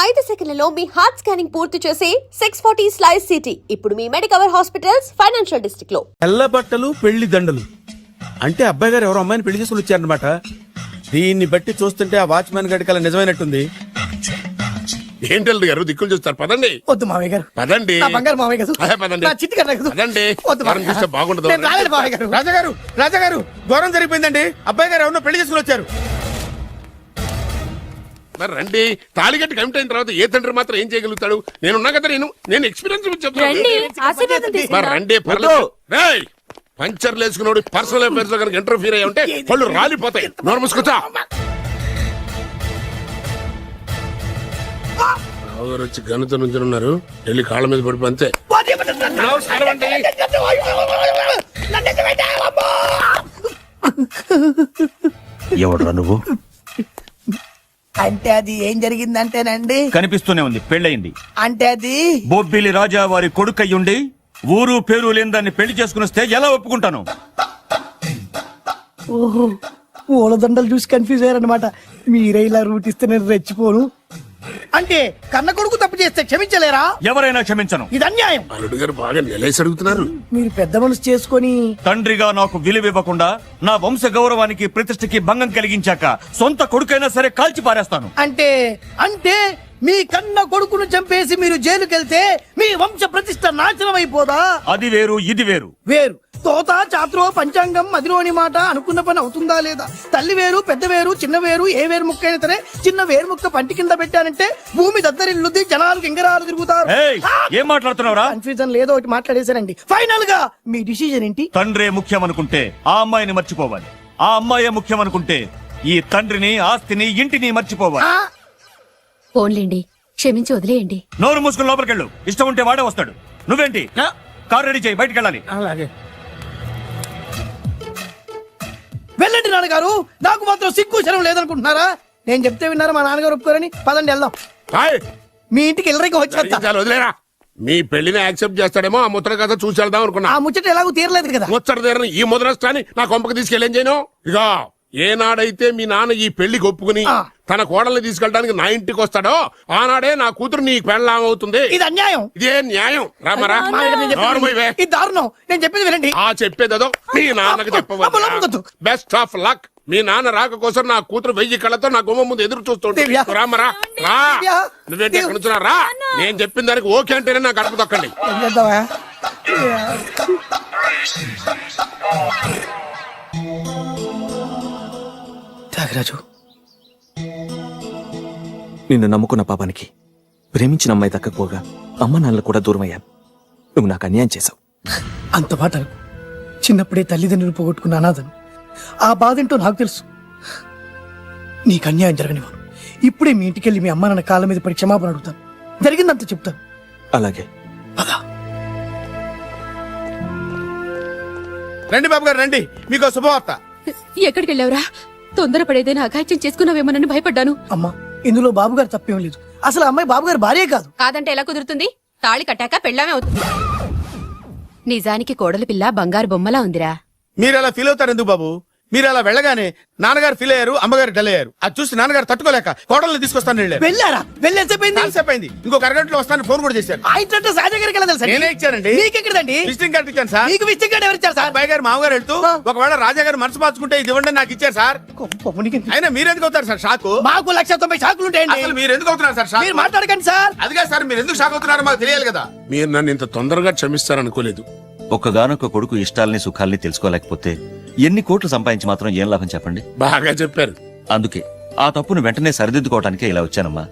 5 సెకన్లలో మీ heart scanning పూర్తి చేసి 640 స్లైస్ సిటీ ఇప్పుడు మీ మెడికవర్ హాస్పిటల్స్ ఫైనాన్షియల్ డిస్ట్రిక్ట్ లో. తెల్ల బట్టలు పెళ్లి దండలు అంటే అబ్బాయి గారు ఎవరో అమ్మాయిని పెళ్లి చేసుకుని వచ్చారనమాట. దీన్ని బట్టి చూస్తుంటే ఆ వాచ్మెన్ గడి కల నిజమైనట్టుంది. ఏంటి గారు దిక్కులు చూస్తారు? పదండి. వద్దు మామయ్య గారు, పదండి. బంగారు మామయ్య గారు, పదండి. నా చిట్టి గారు పదండి. వద్దు మామయ్య చూస్తే గారు. బాగుండదు. నేను రాలేదు మామయ్య గారు. రాజాగారు రాజాగారు ఘోరం జరిగిపోయిందండి. అబ్బాయి గారు ఎవరినో పెళ్లి చేసుకుని వచ్చారు. మరి రండి. తాళిగట్టి కమిట్ అయిన తర్వాత ఏ తండ్రి మాత్రం ఏం చేయగలుగుతాడు? నేనున్నా కదా, నేను ఎక్స్పీరియన్స్ చెప్తాను. మరి రండి, పర్లేదు. రేయ్, పంచర్లు వేసుకున్నాడు పర్సనల్ అఫైర్స్ లో కనుక ఇంటర్ఫీర్ అయ్యి ఉంటే పళ్ళు రాలిపోతాయి. నోరు మూసుకొచ్చా. రావుగారు వచ్చి గనుత నుంచి ఉన్నారు. వెళ్ళి కాళ్ళ మీద పడిపో అంతే. ఎవడ్రా నువ్వు? అంటే అది ఏం జరిగిందంటేనండి, కనిపిస్తూనే ఉంది, పెళ్ళయింది. అంటే అది బొబ్బిలి రాజా వారి కొడుకయ్యుండి ఊరు పేరు లేని దాన్ని పెళ్లి చేసుకుని వస్తే ఎలా ఒప్పుకుంటాను? ఓహో, పూలదండలు చూసి కన్ఫ్యూజ్ అయ్యారనమాట. మీరే ఇలా రూట్ ఇస్తే నేను రెచ్చిపోను. అంటే కన్న కొడుకు తప్పు చేస్తే క్షమించలేరా? ఎవరైనా క్షమించను. ఇది అన్యాయం. అల్లుడు గారు బాగా నిలేసి అడుగుతున్నారు. మీరు పెద్ద మనసు చేసుకొని తండ్రిగా నాకు విలువ ఇవ్వకుండా నా వంశ గౌరవానికి ప్రతిష్టకి భంగం కలిగించాక సొంత కొడుకైనా సరే కాల్చి పారేస్తాను. అంటే అంటే మీ కన్న కొడుకును చంపేసి మీరు జైలుకెళ్తే మీ వంశ ప్రతిష్ట నాశనం అయిపోదా? అది వేరు, ఇది వేరు. వేరు. తోత చాత్రో పంచాంగం మదిలోని మాట అనుకున్న పని అవుతుందా లేదా? తల్లి వేరు, పెద్ద వేరు, చిన్న వేరు, ఏ వేరు ముక్క అయినా సరే చిన్న వేరు ముక్క పంటి కింద పెట్టానంటే భూమి దద్దరిల్లుద్ది, జనాలు గింగరాలు తిరుగుతారు. ఏయ్, ఏం మాట్లాడుతున్నావురా? కన్ఫ్యూజన్ లేదో ఒకటి మాట్లాడేశారండి. ఫైనల్ గా మీ డిసిజన్ ఏంటి? తండ్రే ముఖ్యం అనుకుంటే ఆ అమ్మాయిని మర్చిపోవాలి. ఆ అమ్మాయే ముఖ్యం అనుకుంటే ఈ తండ్రిని, ఆస్తిని, ఇంటిని మర్చిపోవాలి. ఫోన్లేండి, క్షమించి వదిలేయండి. నోరు మూసుకుని లోపలికెళ్ళు. ఇష్టం ఉంటే వాడే వస్తాడు. నువ్వేంటి? కారు రెడీ చేయి, బయటికి వెళ్ళాలి. అలాగే. వెళ్ళండి నాన్నగారు. నాకు మాత్రం సిగ్గు శరం లేదనుకుంటున్నారా? నేను చెప్తే విన్నారా? మా నాన్నగారు ఒప్పుకోరని. పదండి వెళ్దాం. మీ ఇంటికి ఎల్లరికి వచ్చేస్తా. వదిలేరా. మీ పెళ్లిని యాక్సెప్ట్ చేస్తాడేమో ఆ ముద్ర కథ చూసి వెళ్దాం అనుకున్నా. ఆ ముచ్చట ఎలాగో తీరలేదు కదా. ముచ్చట తీరని ఈ ముద్రష్టాన్ని నా కొంపకి తీసుకెళ్ళేం చేయను. ఇక ఏనాడైతే మీ నాన్న ఈ పెళ్లికి ఒప్పుకుని తన కోడల్ని తీసుకెళ్ళడానికి నా ఇంటికి వస్తాడో ఆనాడే నా కూతురు నీ పెళ్ళాం అవుతుంది. ఇది అన్యాయం. ఇదే న్యాయం. రామరా, ఇది దారుణం. నేను చెప్పేది వినండి. ఆ చెప్పేదో మీ నాన్నకు చెప్పవచ్చు. Best of luck. మీ నాన్న రాక కోసం నా కూతురు 1000 కళ్ళతో నా గుమ్మ ముందు ఎదురు చూస్తుంటే. రామరా, రా. నువ్వేంటి ఎక్కడ నుంచున్నా? రా. నేను చెప్పిన దానికి ఓకే అంటేనే నా గడప తొక్కండి. త్యాగరాజు, నిన్ను నమ్ముకున్న పాపానికి ప్రేమించిన అమ్మాయి దక్కకపోగా అమ్మ నాన్నలు కూడా దూరం అయ్యాను. నువ్వు నాకు అన్యాయం చేశావు. అంత మాట అనుకో. చిన్నప్పుడే తల్లిదండ్రులు పోగొట్టుకున్న అనాథను. ఆ బాధేంటో నాకు తెలుసు. నీకు అన్యాయం జరగనివ్వను. ఇప్పుడే మీ ఇంటికెళ్ళి మీ అమ్మ నాన్న కాళ్ళ మీద పడి క్షమాపణ అడుగుతాను. జరిగిందంత చెప్తాను. అలాగే. రండి బాబు గారు, రండి. మీకు శుభవార్త. ఎక్కడికి వెళ్ళావురా? తొందరపడేదైనా అఘాయిత్యం చేసుకున్నావేమోనని భయపడ్డాను. అమ్మా, ఇందులో బాబు గారు తప్పేం లేదు. అసలు అమ్మాయి బాబు గారు భార్యే కాదు. కాదంటే ఎలా కుదురుతుంది? తాళి కట్టాక పెళ్ళామే అవుతుంది. నిజానికి కోడలి పిల్ల బంగారు బొమ్మలా ఉందిరా. మీరు అలా ఫీల్ అవుతారు ఎందుకు బాబు? మీరు అలా వెళ్ళగానే నాన్నగారు ఫీల్ అయ్యారు, అమ్మగారు డల్ అయ్యారు. అది చూసి నాన్నగారు తట్టుకోలేక కోడల్ని తీసుకొస్తాను వెళ్ళారు. వెళ్ళారా? వెళ్ళేసేపోయింది. ఇంకొక అరగంటలో వస్తాను ఫోన్ కూడా చేశారు. నేనే ఇచ్చానండి. మీకెక్కడండి? విజిటింగ్ కార్డు ఇచ్చాను సార్. మీకు విజిటింగ్ కార్డు ఎవరు ఇచ్చారు సార్? అబ్బాయి గారు మామగారు వెళ్తూ ఒకవేళ రాజా గారు మనసు మార్చుకుంటే ఇది ఇవ్వండి నాకు ఇచ్చారు సార్. అయినా మీరు ఎందుకు అవుతారు సార్ షాక్? మాకు 190 షాకులు ఉంటాయండి. అసలు మీరు ఎందుకు అవుతున్నారు సార్ షాక్? మీరు మాట్లాడకండి సార్. అదిగా సార్, మీరు ఎందుకు షాక్ అవుతున్నారో మాకు తెలియాలి కదా. మీరు నన్ను ఇంత తొందరగా క్షమిస్తారనుకోలేదు. ఒక్కగానొక్క కొడుకు ఇష్టాలని సుఖాల్ని తెలుసుకోలేకపోతే ఎన్ని కోట్లు సంపాదించి మాత్రం ఏం లాభం చెప్పండి? బాగా చెప్పారు. అందుకే ఆ తప్పును వెంటనే సరిదిద్దుకోవటానికే ఇలా వచ్చానమ్మా.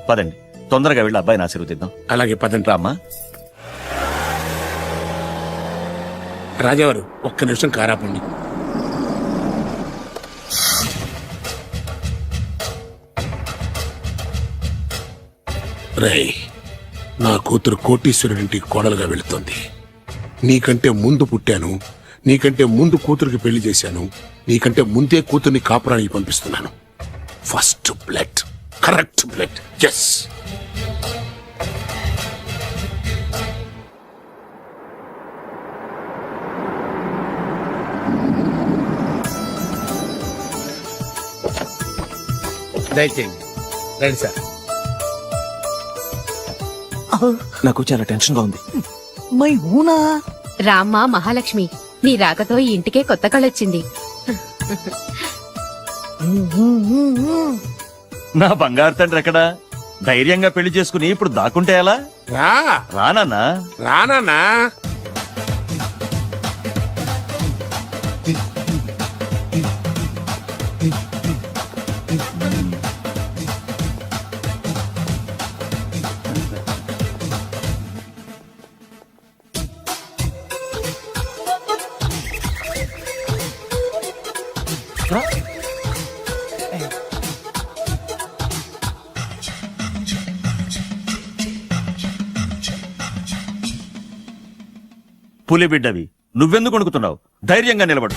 పదండి, తొందరగా వెళ్ళి అబ్బాయిని ఆశీర్వదిద్దాం. అలాగే పదండి. రామ్మా. రాజావారు ఒక్క నిమిషం కారాపండి. రేయ్, నా కూతురు కోటీశ్వరుడింటికి కోడలుగా వెళుతోంది. నీకంటే ముందు పుట్టాను, నీకంటే ముందు కూతురికి పెళ్లి చేశాను, నీకంటే ముందే కూతుర్ని కాపురానికి పంపిస్తున్నాను. First blood, correct blood. Yes. దయచేయండి. రండి సార్. నాకు చాలా టెన్షన్ గా ఉంది. మై హూనా. రామ్మ మహాలక్ష్మి, నీ రాకతో ఈ ఇంటికే కొత్త కళొచ్చింది. నా బంగారు తండ్రి ఎక్కడా? ధైర్యంగా పెళ్లి చేసుకుని ఇప్పుడు దాక్కుంటే ఎలా? రా రానన్నా. రానా. పులి బిడ్డవి, నువ్వెందుకు వణుకుతున్నావు? ధైర్యంగా నిలబడు.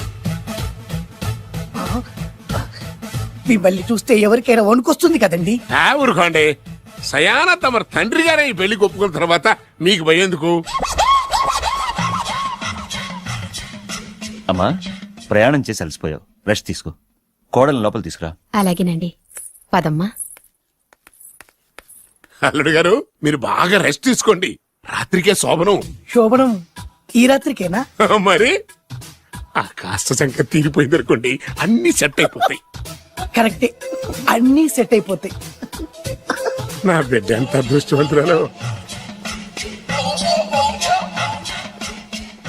మిమ్మల్ని చూస్తే ఎవరికైనా వణుకొస్తుంది కదండి. ఊరుకోండి. సయాన తమ తండ్రి గారే ఈ పెళ్లి ఒప్పుకున్న తర్వాత మీకు భయందుకు? అమ్మా, ప్రయాణం చేసి అలసిపోయావు, రెస్ట్ తీసుకో. కోడలు లోపల తీసుకురా. అలాగేనండి, పదమ్మా. అల్లుడు గారు, మీరు బాగా రెస్ట్ తీసుకోండి. రాత్రికే శోభనం. శోభనం ఈ రాత్రికేనా? మరి ఆ కాస్త సంఖ్య తీరిపోయింది అనుకోండి, అన్ని సెట్ అయిపోతాయి. కరెక్టే, అన్నీ సెట్ అయిపోతాయి. నా బిడ్డ ఎంత అదృష్టవంతురాలు.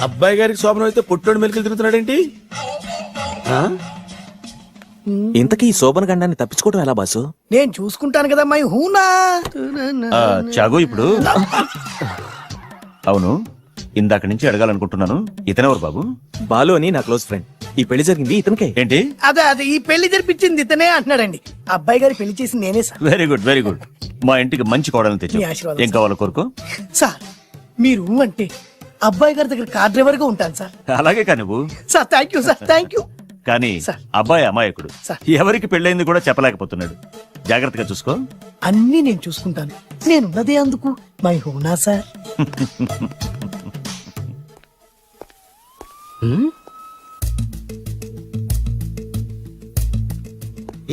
అబ్బాయి గారికి శోభనం అయితే పుట్టోడు మెలికలు తిరుగుతున్నాడేంటి? ఇంతకీ ఈ శోభన గండాన్ని తప్పించుకోవడం ఎలా బాసు? నేను చూసుకుంటాను కదా మై హూనా. చాగు ఇప్పుడు. అవును, ఇందాక నుంచి అడగాలనుకుంటున్నాను, ఇతనెవరు బాబు? బాలు అని నా క్లోజ్ ఫ్రెండ్. ఈ పెళ్లి జరిగింది ఇతనికే. ఏంటి? అదే ఈ పెళ్లి జరిపించింది ఇతనే అంటున్నాడండి. అబ్బాయి గారి పెళ్లి చేసింది నేనే sir. Very good, very good. మా ఇంటికి మంచి కోడలను తెచ్చు. మీ ఆశీర్వాదం, ఏం కావాలో కోరుకో. సార్ మీరు అంటే అబ్బాయి గారి దగ్గర కార్ డ్రైవర్ గా ఉంటాను సార్. అలాగే కానీ నువ్వు. Sir thank you sir, thank you. కానీ సార్. అబ్బాయి అమాయకుడు, సార్. ఎవరికి పెళ్ళైంది కూడా చెప్పలేకపోతున్నాడు. జాగ్రత్తగా చూసుకో. అన్నీ నేను చూసుకుంటాను. నేనున్నదే అందుకు మై హూనా సార్.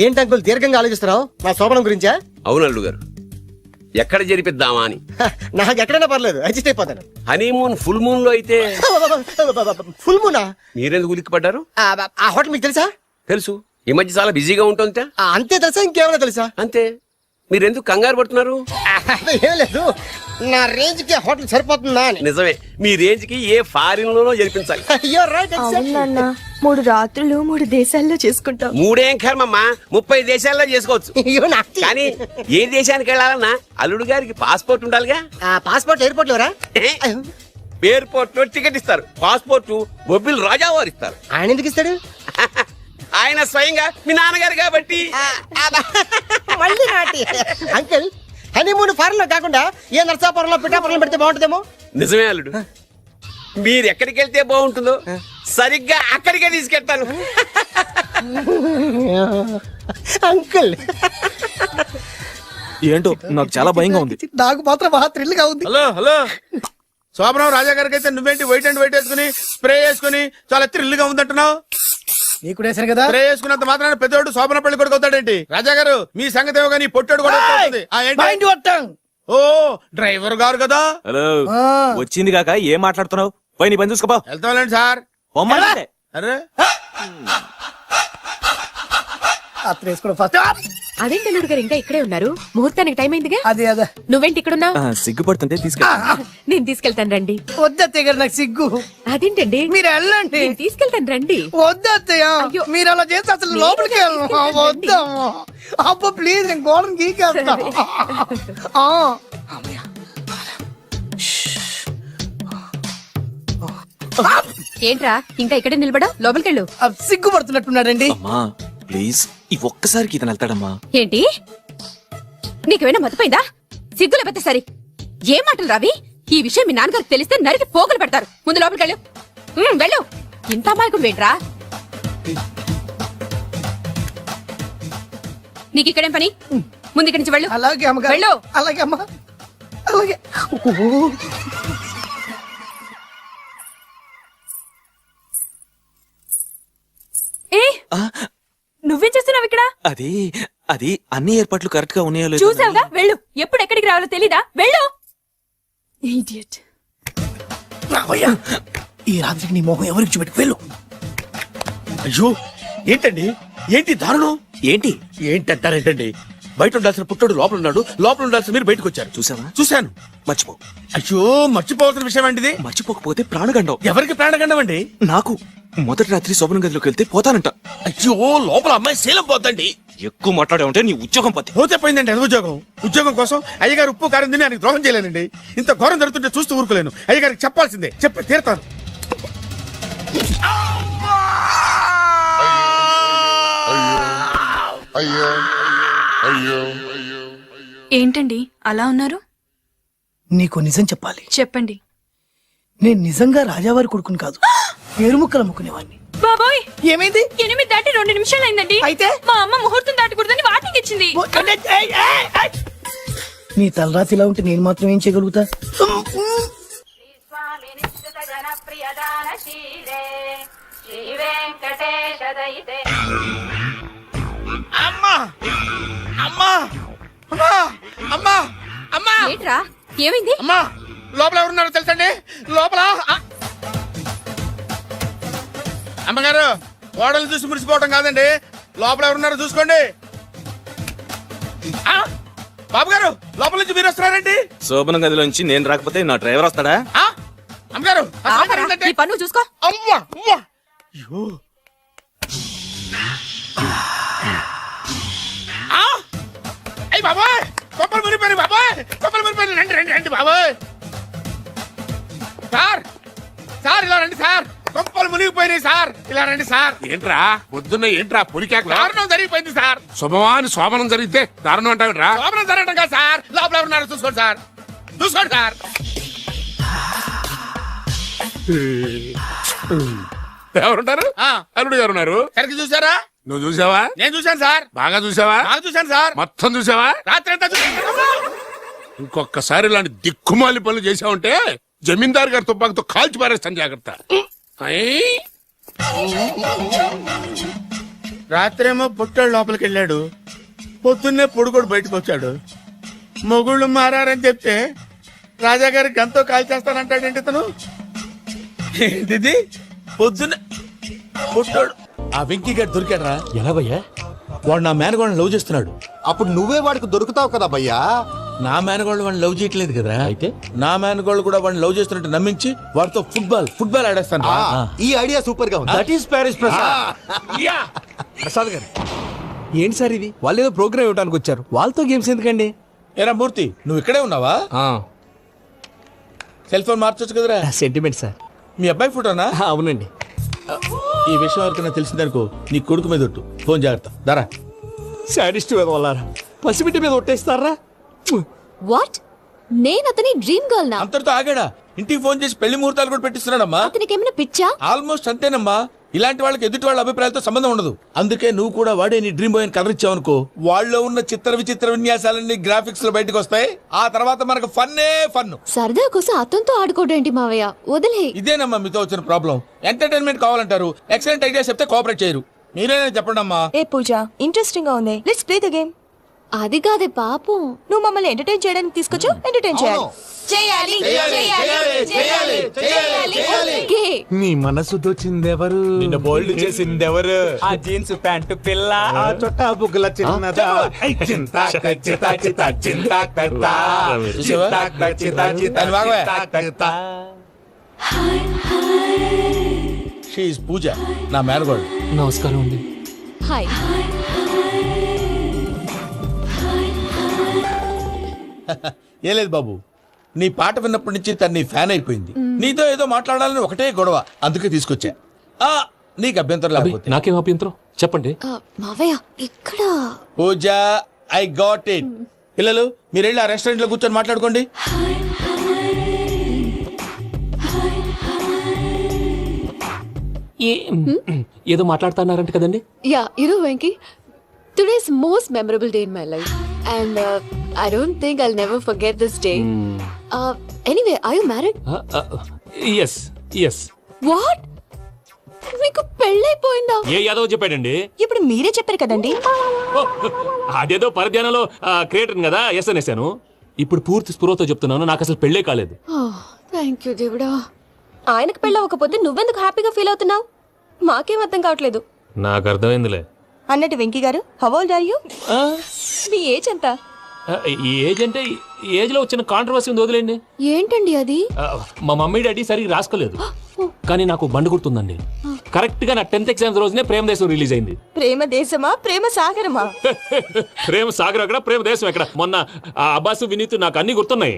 ఏంటి అంకుల్ దీర్ఘంగా ఆలోచిస్తున్నావు? నా శోభనం గురించా? అవును అల్లు గారు, ఎక్కడ జరిపిద్దామా అని. నాకు ఎక్కడైనా పర్లేదు, అడ్జస్ట్ అయిపోతాను. హనీమూన్ ఫుల్ మూన్ లో అయితే ఫుల్ మూనా? మీరెందుకు ఉలిక్కిపడ్డారు? ఆ హోటల్ మీకు తెలుసా? తెలుసు, ఈ మధ్య చాలా బిజీగా ఉంటుంది. అంతే తెలుసా, ఇంకేమైనా తెలుసా? అంతే. మీరెందుకు కంగారు పడుతున్నారు? ఏం లేదు, నా రేంజ్ కి హోటల్ సరిపోతుందా అని. నిజమే, మీ రేంజ్ కి ఏ ఫారిన్ లోనో జరిపించాలి. You're right, exactly. 3 రాత్రులు 3 దేశాల్లో చేసుకుంటాం. 3 ఏం కర్మమ్మా, 30 దేశాల్లో చేసుకోవచ్చు. You're nasty. కానీ ఏ దేశానికి వెళ్ళాలన్నా అల్లుడు గారికి పాస్పోర్ట్ ఉండాలిగా. Passport airport LoRa? ఎయిర్పోర్ట్ లో టికెట్ ఇస్తారు, పాస్పోర్ట్ బొబ్బిల్ రాజా వారు ఇస్తారు. ఆయన ఎందుకు ఇస్తాడు? ఆయన స్వయంగా మీ నాన్నగారు కాబట్టి. మళ్ళీ నాటి అంకుల్, హనీమూన్ ఫారెన్ లో కాకుండా ఏ నర్సాపురంలో పిఠాపురంలో పెడితే బాగుంటుందేమో. నిజమే అల్లుడు, మీరు ఎక్కడికి వెళ్తే బాగుంటుందో సరిగ్గా అక్కడికే తీసుకెళ్తాను. అంకుల్ ఏంటో నాకు చాలా భయంగా ఉంది. నాకు మాత్రం బాగా థ్రిల్ గా ఉంది. హలో హలో, శోభనం రాజా గారికి అయితే నువ్వేంటి వైట్ అండ్ వైట్ వేసుకుని స్ప్రే వేసుకుని చాలా థ్రిల్ గా ఉందంటున్నావు? నీకు కూడా వేశాను కదా. స్ప్రే వేసుకున్నంత మాత్రాన పెద్దోడు శోభన పెళ్లి కొడుకు అవుతాడేంటి? రాజా గారు, మీ సంగతి ఏమో కానీ పొట్టోడు కూడా అవుతుంది. Mind your tongue. ఓ డ్రైవర్ గారు కదా. హలో, వచ్చింది కాక ఏం మాట్లాడుతున్నావు? పోయి నీ పని చూసుకోపో. వెళ్తాంలేండి సార్. పొమ్మంటే. అరే అత్త వేసుకోవడం ఫస్ట్. అదేంటి అల్లుడు గారు ఇంకా ఇక్కడే ఉన్నారు? ముహూర్తానికి టైం అయిందిగా. అదే అదే నువ్వేంటి ఇక్కడున్నావు? సిగ్గుపడుతుంటే తీసుకెళ్ళి. నేను తీసుకెళ్తాను రండి. వద్దత్తయ్య గారు, నాకు సిగ్గు. అదేంటండి? మీరు వెళ్ళండి. నేను తీసుకెళ్తాను రండి. వద్దత్తయ్య, అయ్యో. మీరు అలా చేస్తే అసలు లోపలికి వెళ్ళను. వద్దమ్మా, అబ్బా ప్లీజ్, నేను గోడను గీకేస్తా. ఏంట్రా ఇంకా ఇక్కడే నిలబడా? లోపలికెళ్ళు. సిగ్గుపడుతున్నట్టున్నాడండి. అమ్మా ప్లీజ్, ఈ ఒక్కసారికి ఇతను వెళ్తాడమ్మా. ఏంటి, నీకేమైనా మతిపోయిందా? సిగ్గులు పెద్ద సరి. ఏ మాటలు రావి? ఈ విషయం మీ నాన్నగారికి తెలిస్తే నరికి పోగులు పెడతారు. ముందు లోపలికెళ్ళు. వెళ్ళు. ఇంత అమాయకుడు వేంట్రా? నీకు ఇక్కడేం పని? ముందు ఇక్కడి నుంచి వెళ్ళు. అలాగే అమ్మగారు. వెళ్ళు. అలాగే అమ్మా, అలాగే. ఏ నువ్వేం చేస్తున్నావు ఇక్కడ? అది అది అన్ని ఏర్పాట్లు కరెక్ట్ గా ఉన్నాయో లేదో. చూసావుగా, వెళ్ళు. ఎప్పుడు ఎక్కడికి రావాలో తెలీదా? వెళ్ళు. Idiot. రావయ్యా, ఈ రాత్రికి నీ మొహం ఎవరికి చూపెట్టు వెళ్ళు. అయ్యో ఏంటండి, ఏంటి దారుణం? ఏంటి ఏంటంటారేంటండి? బయట ఉండాల్సిన పుట్టోడు లోపల ఉన్నాడు, లోపల ఉండాల్సిన మీరు బయటకు వచ్చారు. చూసావా? చూశాను. మర్చిపో. అయ్యో మర్చిపోవాల్సిన విషయం అండి ఇది. మర్చిపోకపోతే ప్రాణగండం. ఎవరికి ప్రాణగండం అండి? నాకు మొదటి రాత్రి శోభనం గదిలోకి వెళ్తే పోతానంట. అయ్యో లోపల అమ్మాయి శీలం పోద్దండి. ఎక్కువ మాట్లాడే ఉంటే నీ ఉద్యోగం పోతే. పోతే పోయిందండి అది ఉద్యోగం. ఉద్యోగం కోసం అయ్యగారు ఉప్పు కారం తిని ఆయనకు ద్రోహం చేయలేనండి. ఇంత ఘోరం జరుగుతుంటే చూస్తూ ఊరుకోలేను. అయ్యగారికి చెప్పాల్సిందే, చెప్పి తీరుతాను. ఏంటండి అలా ఉన్నారు? నీకు నిజం చెప్పాలి. చెప్పండి. నేను నిజంగా రాజావారి కొడుకుని కాదు, పేరు ముక్కలు అమ్ముకునేవాడిని. బాబోయ్, ఏమైంది? 8 దాటి 2 నిమిషాలు అయిందండి. అయితే? మా అమ్మ ముహూర్తం దాటకూడదని వార్నింగ్ ఇచ్చింది. నీ తలరాతి ఇలా ఉంటే నేను మాత్రం ఏం చేయగలుగుతా? అమ్మా అమ్మా అమ్మా అమ్మా అమ్మా ఏంట్రా ఏమైంది? అమ్మా లోపల ఎవరున్నారో తెలుసండి? లోపల అమ్మగారు, ఓడలు చూసి మురిసిపోవటం కాదండి, లోపల ఎవరున్నారో చూసుకోండి. బాబు గారు, లోపల నుంచి మీరు వస్తున్నారండి? శోభనం గదిలోంచి నేను రాకపోతే నా డ్రైవర్ వస్తాడా? అమ్మగారు ఆపరా, నీ పన్ను చూసుకో. అమ్మా అమ్మా అయ్యో అయ్యి బాబాయ్, కొప్పలు మునిపోయి బాబాయ్, కొప్పలు మునిపోయి. రండి రండి రండి బాబాయ్. సార్ సార్ ఇలా రండి సార్, కొప్పలు మునిగిపోయినాయి సార్, ఇలా రండి సార్. ఏంట్రా పొద్దున్న ఏంట్రా పొలికాక దారుణం జరిగిపోయింది సార్. శుభమాని శోభనం జరిగితే దారుణం అంటావేంట్రా? లోపల జరగటం కాదు సార్, లోపల ఎవరున్నారో చూసుకోండి సార్, చూసుకోండి సార్. ఎవరుంటారు? అల్లుడు గారు ఉన్నారు. సరికి చూసారా? నువ్వు చూసావా? నేను చూశాను సార్. బాగా చూసావా? బాగా చూశాను సార్. మొత్తం చూసావా? రాత్రి అంతా చూశాను. ఇంకొకసారి ఇలాంటి దిక్కుమాలి పనులు చేసావంటే జమీందారు గారి తుపాకుతో కాల్చి పారేస్తాను, జాగ్రత్త. రాత్రేమో పుట్టాడు లోపలికి వెళ్ళాడు, పొద్దున్నే పొడుగోడు బయటకు వచ్చాడు. మొగుళ్ళు మారని చెప్తే రాజాగారి గంతో కాల్ చేస్తానంటాడేంటి ఇతను? ఏంటిది పొద్దున్న పుట్టాడు? ఆ వెంకీ గారు దొరికాడు రా. ఎలా భయ్యా? వాడు నా మేనగోళ్ళని లవ్ చేస్తున్నాడు. అప్పుడు నువ్వే వాడికి దొరుకుతావు కదా భయ్యా. నా మేనగోళ్ళు వాడిని లవ్ చేయట్లేదు కదరా. అయితే నా మేనగోళ్ళు కూడా వాడిని లవ్ చేస్తున్నట్టు నమ్మించి వాడితో ఫుట్బాల్ ఆడేస్తాను. ఈ ఐడియా సూపర్ గా ఉంది. That is Paris Prasad. Prasad గారు ఏంటి సార్ ఇది? వాళ్ళు ఏదో ప్రోగ్రామ్ ఇవ్వడానికి వచ్చారు, వాళ్ళతో గేమ్స్ ఎందుకండి? ఏరా మూర్తి, నువ్వు ఇక్కడే ఉన్నావా? సెల్ ఫోన్ మార్చొచ్చు కదరా. Sentiment sir. మీ అబ్బాయి ఫోటోనా? అవునండి. ఈ విషయం ఎవరికైనా తెలిసిందనుకో నీ కొడుకు మీద ఒట్టు. ఫోన్ జాగ్రత్త. దారా సాడిస్ట్ మీద వాళ్ళారా, పసిబిడ్డ మీద ఒట్టేస్తారా? వాట్? నేను అతని డ్రీమ్ గర్ల్ నా? అంతటితో ఆగాడా? ఇంటికి ఫోన్ చేసి పెళ్లి ముహూర్తాలు కూడా పెట్టిస్తున్నాడమ్మా. అతనికి ఏమైనా పిచ్చా? ఆల్మోస్ట్ అంతేనమ్మా. ఇలాంటి వాళ్ళకి ఎదుటి వాళ్ళ అభిప్రాయాలతో సంబంధం ఉండదు. అందుకే నువ్వు కూడా వాడే నీ డ్రీమ్ బాయ్ కలర్ ఇచ్చావనుకో, వాళ్ళలో ఉన్న చిత్ర విచిత్ర విన్యాసాలన్నీ గ్రాఫిక్స్ లో బయటకు వస్తాయి. ఆ తర్వాత మనకు ఫన్నే ఫన్. సరదా కోసం అతనితో ఆడుకోడేంటి మావయ్య? వదిలే. ఇదేనమ్మా మీతో వచ్చిన ప్రాబ్లం. ఎంటర్టైన్మెంట్ కావాలంటారు, ఎక్సలెంట్ ఐడియా చెప్తే కోఆపరేట్ చేయరు. మీరేనా చెప్పండి అమ్మా. ఏ పూజ, ఇంట్రెస్టింగ్ గా ఉంది, లెట్స్ ప్లే ద గేమ్. అది కాదే పాపం, నువ్వు మమ్మల్ని ఎంటర్టైన్ చేయడానికి తీసుకొచ్చావు, ఎంటర్టైన్ చేయాలి. చేయాలి చేయాలి చేయాలి చేయాలి. నీ మనసు దోచిందెవరు? నిన్న బోల్డ్ చేసిందెవరు? ఆ జీన్స్ ప్యాంటు పిల్ల, ఆ చొట్టా బుగ్గల చిన్నదా. షీ ఇస్ పూజ, నా మేనగోడు. నమస్కారం అండి. హాయ్. ఏ లేదు బాబు, నీ పాట విన్నప్పటి నుంచి తను నీ ఫ్యాన్ అయిపోయింది. నీతో ఏదో మాట్లాడాలని ఒకటే గొడవ, అందుకే తీసుకొచ్చా. నీకు అభ్యంతరం లేకపోతే. నాకేం అభ్యంతరం చెప్పండి. మావయ్య ఇక్కడ. పూజ, ఐ గాట్ ఇట్. పిల్లలు మీరు వెళ్ళి ఆ రెస్టారెంట్ లో కూర్చొని మాట్లాడుకోండి. ఏదో మాట్లాడుతున్నారంట కదండి. Yeah, you Venky, today's most memorable day in my life, and I don't think I'll never forget this day. Anyway, are you married? Yes, yes. What? మీకు పెళ్ళైపోయిందా? ఏ యాదవ్ చెప్పాడండి? ఇప్పుడు మీరే చెప్పారు కదండి. అదేదో పరధ్యానంలో క్రియేటర్ కదా ఎస్ అనేసాను. ఇప్పుడు పూర్తి స్పృహతో చెప్తున్నాను, నాకు అసలు పెళ్ళే కాలేదు. థ్యాంక్ యూ దేవుడా. ఆయనకు పెళ్ళవకపోతే నువ్వెందుకు హ్యాపీగా ఫీల్ అవుతున్నావు? మాకేం అర్థం కావట్లేదు. నాకు అర్థమైందిలే. అన్నట్టు వెంకీ గారు, హౌ ఓల్డ్ ఆర్ యు? ఆ, మీ ఏజ్ ఎంత? ఈ ఏజ్ అంటే ఈ ఏజ్ లో వచ్చిన కాంట్రవర్సీ ఉంది, వదిలేండి. ఏంటండి అది? మా మమ్మీ డాడీ సరిగ్గా రాసుకోలేదు, కానీ నాకు బండి గుర్తుందండి. కరెక్ట్ గా నా 10th ఎగ్జామ్స్ రోజునే ప్రేమ దేశం రిలీజ్ అయింది. ప్రేమ దేశమా ప్రేమ సాగరమా? ప్రేమ సాగర్ ఎక్కడ, ప్రేమ దేశం ఎక్కడ? మొన్న ఆ అబ్బాసు వినీత్ నాకు అన్ని గుర్తున్నాయి.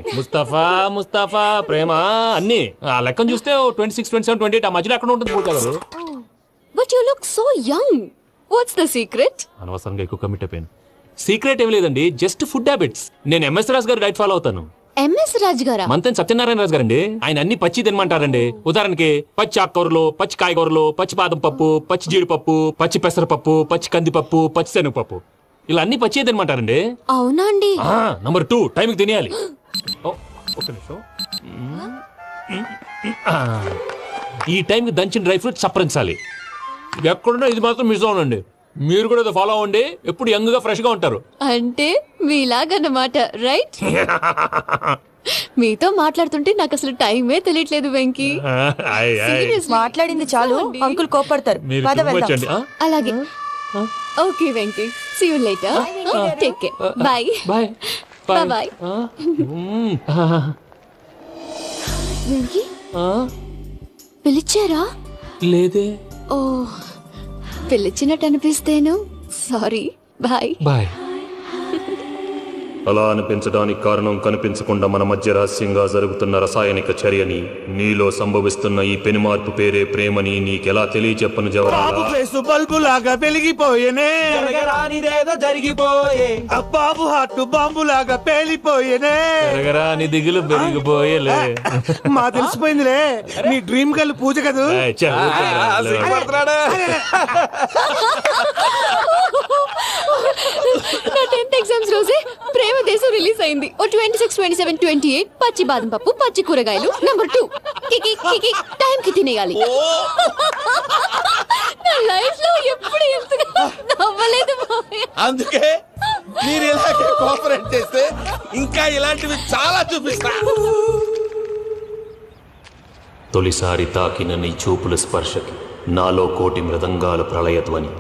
ముస్తఫా ప్రేమ అన్ని ఆ లెక్కను చూస్తే 26, 27, 28 ఆ మధ్యలో ఎక్కడ ఉంటుంది పూజ గారు. But you look so young. What's the secret? అనవసరంగా ఎక్కువ కమిట్ అయిపోయాను. సీక్రెట్ ఏం లేదండి, జస్ట్ ఫుడ్ హ్యాబిట్స్. నేను ఎంఎస్ రాజు గారు డైట్ ఫాలో అవుతాను. ఎంఎస్ రాజ్ గారా? మంతెన్ సత్యనారాయణ రాజు గారండి. ఆయన అన్ని పచ్చి తినమంటారండి. ఉదాహరణకి పచ్చి ఆకుకూరలు, పచ్చి కాయగూరలు, పచ్చి బాదం పప్పు, పచ్చి జీడిపప్పు, పచ్చి పెసరపప్పు, పచ్చి కందిపప్పు, పచ్చి శనగపప్పు, ఇలా అన్ని పచ్చి తినమంటారండి. అవునా అండి? నంబర్ 2, టైంకి తినేయాలి. ఒక్క నిమిషం. ఈ టైంకి దంచిన డ్రై ఫ్రూట్స్ సప్పరించాలి. ఎక్కడున్నా ఇది మాత్రం మిస్ అవునండి. మీరు కూడా ఫాలో అవ్వండి, ఎప్పుడు యంగ్ గా ఫ్రెష్ గా ఉంటారు. అంటే మీలాగన్నమాట, రైట్? మీతో మాట్లాడుతుంటే నాకు అసలు టైమే తెలియట్లేదు వెంకీ. మాట్లాడింది చాలు, అంకుల్ కోపడతారు. మీరు పద వెళ్దాం. వచ్చండి. అలాగే. Okay Venky, see you later. Take care. Bye bye bye. Venky పిలిచారా? లేదే. ఓ, పిలిచినట్టు అనిపిస్తేను సారీ. Bye bye. అలా అనిపించడానికి కారణం కనిపించకుండా మన మధ్య రహస్యంగా జరుగుతున్న రసాయనిక చర్యని, నీలో సంభవిస్తున్న ఈ పెనుమార్పు పేరే ప్రేమని నీకెలా తెలియచెప్పను జవరాలా? బల్బు లాగా వెలిగిపోయేనే, జరిగిపోయే బాబు హార్ట్ బాంబు లాగా పేలిపోయేనే. నీ దిగులు పెరిగిపోయేలే. మా తెలిసిపోయిందిలే, మీ డ్రీమ్ గర్ల్ పూజ కదూ. నా 10th ఎగ్జామ్స్ రోజే ప్రేమ దేశం రిలీజ్ అయింది. ఓ 26, 27, 28 పచ్చి బాదం పప్పు, పచ్చి కూరగాయలు. నంబర్ 2 కికి టైం కి తినేయాలి. నా లైఫ్ లో ఎప్పుడు ఎంతగా నవ్వలేదు. అందుకే మీరు ఇలాగే కోఆపరేట్ చేస్తే ఇంకా ఇలాంటివి చాలా చూపిస్తా. తొలిసారి తాకిన నీ చూపుల స్పర్శకి నాలో కోటి మృదంగాల ప్రళయధ్వని,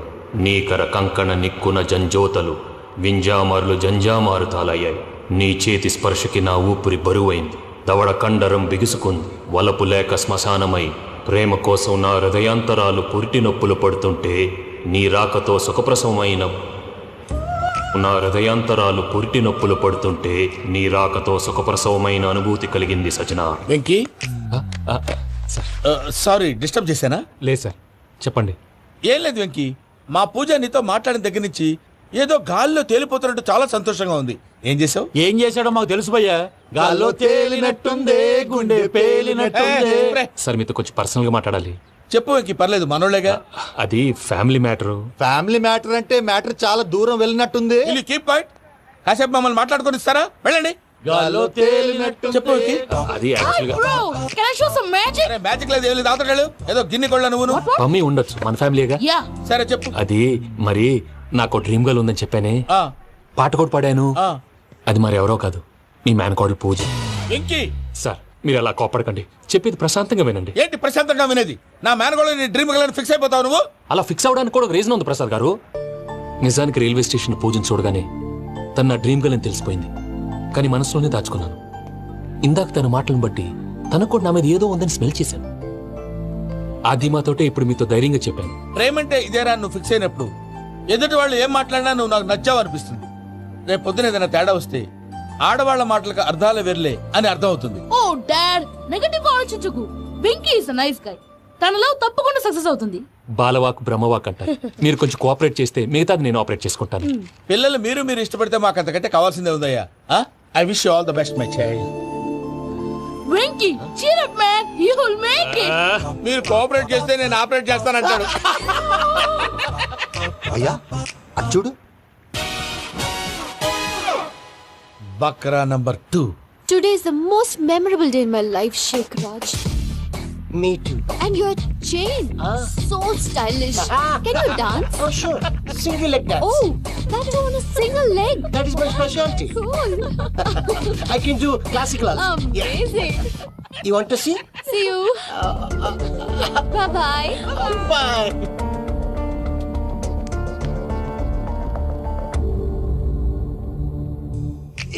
నీకర కంకణ నిక్కున జంజోతలు వింజామారులు జంజామారు తాలయ్యాయి. నీ చేతి స్పర్శకి నా ఊపిరి బరువైంది, దవడ కండరం బిగుసుకుంది. వలపు లేక శ్మశానమై ప్రేమ కోసం నా హృదయాంతరాలు పురిటి నొప్పులు పడుతుంటే, నీ రాకతో సుఖప్రసవమైన నా హృదయాంతరాలు పురిటి నొప్పులు పడుతుంటే నీ రాకతో సుఖప్రసవమైన అనుభూతి కలిగింది సజనా. వెంకీ, సారీ డిస్టర్బ్ చేశానా? లేదు సార్, చెప్పండి. ఏం లేదు వెంకీ, మా పూజ నీతో మాట్లాడిన దగ్గర నుంచి ఏదో గాల్లో తేలిపోతున్నట్టు చాలా సంతోషంగా ఉంది. ఏం చేసావు? ఏం చేశాడో మాకు తెలుసు భయ్యా. గాల్లో తేలినట్టుందే, గుండె పేలినట్టుందే. సార్ మీతో కొంచెం పర్సనల్ గా మాట్లాడాలి. చెప్పు వెంకీ, పర్లేదు, మనోళ్ళేగా. అది ఫ్యామిలీ మ్యాటర్. ఫ్యామిలీ మ్యాటర్ అంటే మ్యాటర్ చాలా దూరం వెళ్ళినట్టుంది. Keep point. కాసేపు మమ్మల్ని మాట్లాడుకొని ఇస్తారా? వెళ్ళండి. గాల్లో తేలినట్టు చెప్పు వెంకీ. అది మ్యాజిక్ లేదు, ఏం లేదు, ఆతడాడు ఏదో గిన్నె కొళ్ళ నువ్వు. మమ్మీ ఉండొచ్చు, మన ఫ్యామిలీగా. సరే చెప్పు. అది మరి నాకు డ్రీమ్ గర్ల్ ఉందని చెప్పానే, పాట కూడా పాడాను. అది మరి ఎవరో కాదు, మీ మేనకోడలు పూజ. వెంకీ సార్ మీరు అలా కోపడకండి, చెప్పేది ప్రశాంతంగా వినండి. ఏంటి ప్రశాంతంగా వినేది? నా మేనకోడలు నీ డ్రీమ్ గర్ల్ ఫిక్స్ అయిపోతావు నువ్వు. అలా ఫిక్స్ అవడానికి కూడా ఒక రీజన్ ఉంది ప్రసాద్ గారు. నిజానికి రైల్వే స్టేషన్ పూజను చూడగానే తన నా డ్రీమ్ గర్ల్ అని తెలిసిపోయింది, కానీ మనసులోనే దాచుకున్నాను. ఇందాక తన మాటలను బట్టి తనకు కూడా నా మీద ఏదో ఉందని స్మెల్ చేశాను. ఆ ధీమాతోటే ఇప్పుడు మీతో ధైర్యంగా చెప్పాను. ప్రేమంటే ఇదేరా నువ్వు ఫిక్స్ అయినప్పుడు ఎదుటి వాళ్ళు ఏం మాట్లాడినా నువ్వు నాకు నచ్చావు అనిపిస్తుంది. రేపు పొద్దున ఏదైనా తేడా వస్తే ఆడవాళ్ల మాటలకు అర్థాలు వెర్లే అని అర్థం అవుతుంది. ఓ డాడ్, నెగటివ్ ఆలోచించకు. Venky is a nice guy. తనలో తప్పకుండా సక్సెస్ అవుతుంది. బాలవాక్ బ్రహ్మవాక్ అంటారు. మీరు కొంచెం కోఆపరేట్ చేస్తే మిగతాది నేను ఆపరేట్ చేసుకుంటాను. పిల్లలు మీరు ఇష్టపడితే మాకు అంతకంటే కావాల్సిందే ఉందయ్యా. I wish you all the best my child. Venky cheer up man, you will make it. మీరు కోఆపరేట్ చేస్తే నేను ఆపరేట్ చేస్తానంటాడు. అయ్యా అది చూడు. Bakra number 2. Today is the most memorable day in my life, Sheikh Raj. Me too. And you're chain. So stylish. Can you dance? Oh, sure. Single leg dance. Oh, that is on a single leg. That is my specialty. Cool. I can do classical also. Amazing. You want to see? See you. Bye-bye. Bye.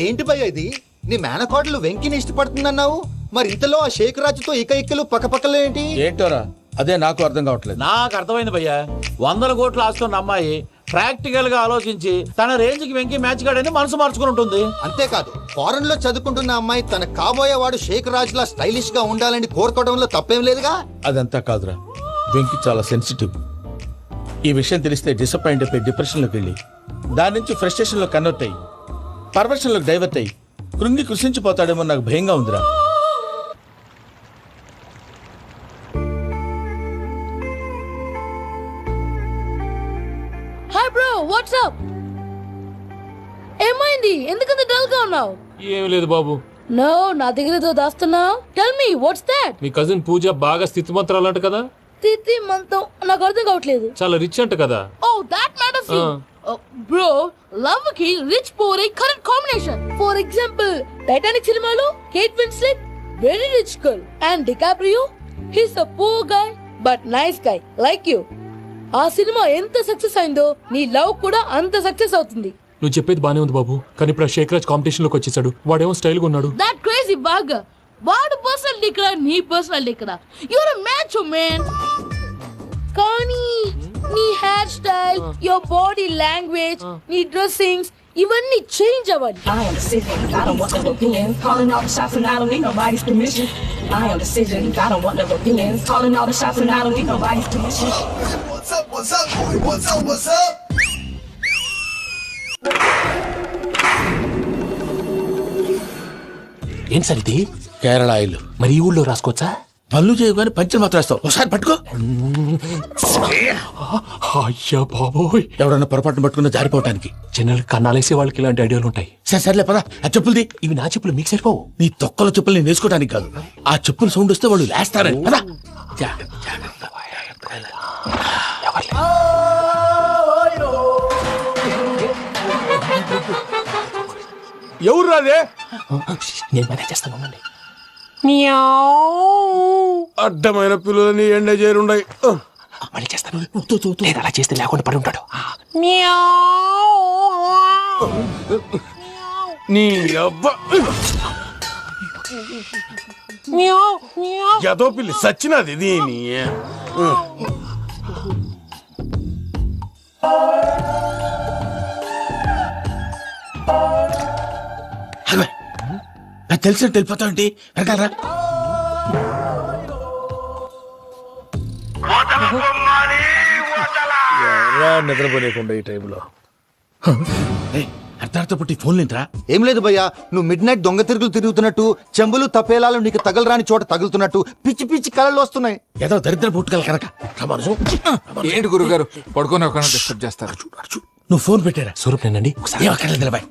ఏంటి భయ్య ఇది నీ మేనకోడలు వెంకిని ఇష్టపడుతుందన్నావు మరి ఇంతలో ఆ షేక్ రాజుతో ఇక్కలు పక్కపక్కలో ఏంటి ఏంటోరా అదే నాకు అర్థం కావట్లేదు. నాకు అర్థమైంది భయ్యా 100 కోట్లు ఆస్తున్న అమ్మాయి ప్రాక్టికల్ గా ఆలోచించి తన రేంజ్ కి వెంకి మ్యాచ్ కాడని మనసు మార్చుకుని ఉంటుంది. అంతేకాదు ఫారెన్ లో చదువుకుంటున్న అమ్మాయి తన కాబోయేవాడు షేక్ రాజులా స్టైలిష్ గా ఉండాలని కోరుకోవడంలో తప్పేం లేదుగా. అదంతా కాదురా, వెంకి చాలా సెన్సిటివ్. ఈ విషయం తెలిస్తే డిసప్పాయింట్ అయిపోయి డిప్రెషన్ లోకి వెళ్ళి దాని నుంచి ఫ్రస్ట్రేషన్ లో కన్వర్ట్ అయ్యి పర్వర్షన్ లోకి డైవర్ట్ అయ్యి కృంగి కృషించిపోతాడేమో నాకు భయంగా ఉందిరా. Hi bro, WhatsApp? ఏమైంది? ఎందుకంత డల్ గా ఉన్నావు? ఏమి లేదు బాబు. నో, నా దగ్గర ఏదో దాస్తున్నావు. Tell me what's that? మీ కజిన్ పూజ బాగా స్థితిమంతరాలు అంట కదా. తిత్తి మంతం నాకు అర్థం కావట్లేదు. చాలా రిచ్ అంట కదా. Oh that matters you. Bro, love కి rich poor a correct combination. For example Titanic సినిమాలో Kate Winslet very rich girl and DiCaprio he's a poor guy but nice guy like you. ఆ సినిమా ఎంత success అయిందో నీ love కూడా అంత success అవుతుంది. నువ్వు చెప్పేది బానే ఉంది బాబు, కానీ ఇప్పుడు షేక్ రాజ్ కాంపిటీషన్ లోకి వచ్చేసాడు. వాడేమో స్టైల్ గా ఉన్నాడు. దట్ క్రేజీ బాగా. వాడు పర్సనల్ ఇక్కడ, నీ పర్సనల్ ఇక్కడ. You're a match man. కానీ నీ hair style, your body language, నీ డ్రెస్సింగ్స్ ఇవన్నీ చేంజ్ అవ్వాలి. ఏం సార్ ఇది? కేరళ ఆయిల్. మరి ఈ ఊళ్ళో రాసుకోవచ్చా? పళ్ళు చేయగానే పంచర్ మాత్రం వేస్తావు. ఒకసారి పట్టుకో. అయ్యా బాబోయ్, ఎవడన్నా పొరపాటున పట్టుకున్న జారిపోవటానికి. జనరల్ కన్నాలేసే వాళ్ళకి ఇలాంటి ఐడియాలు ఉంటాయి. సర్లే పదా, ఆ చెప్పులది. ఇవి నా చెప్పులు మీకు సరిపోవు. నీ తొక్కల చెప్పులు నేను వేసుకోవడానికి కాదు, ఆ చెప్పులు సౌండ్ వస్తే వాళ్ళు లేస్తారని. పదా. ఎవరు రాదే? నేను మేనేజ్ చేస్తాను. అడ్డమైన పిల్లలని ఎండ చేరుండయి. మళ్ళీ చేస్తాను. లేదు, అలా చేస్తే లేకుండా పడి ఉంటాడు. నీ అబ్బ ఎదో పిల్లి సచ్చినది దీని. నాకు తెలిసినట్టు వెళ్ళిపోతావంటి వెనకాలరా. నిద్రపోలేకుండా ఈ టైంలో అర్ధార్థ పుట్టి ఫోన్ లేంట్రా. ఏం లేదు భయ్యా, నువ్వు మిడ్ నైట్ దొంగ తిరుగులు తిరుగుతున్నట్టు, చెంబులు తపేలాలు నీకు తగలరాని చోట తగులుతున్నట్టు పిచ్చి పిచ్చి కళలు వస్తున్నాయి. ఏదో దరిద్ర పుట్టుకల కనుక. ఏంటి గురుగారు పడుకొని ఒక డిస్టర్బ్ చేస్తారు? నువ్వు ఫోన్ పెట్టారా? స్వరూపేనండి. ఏం అక్కర్లేదు నిలబాయ్.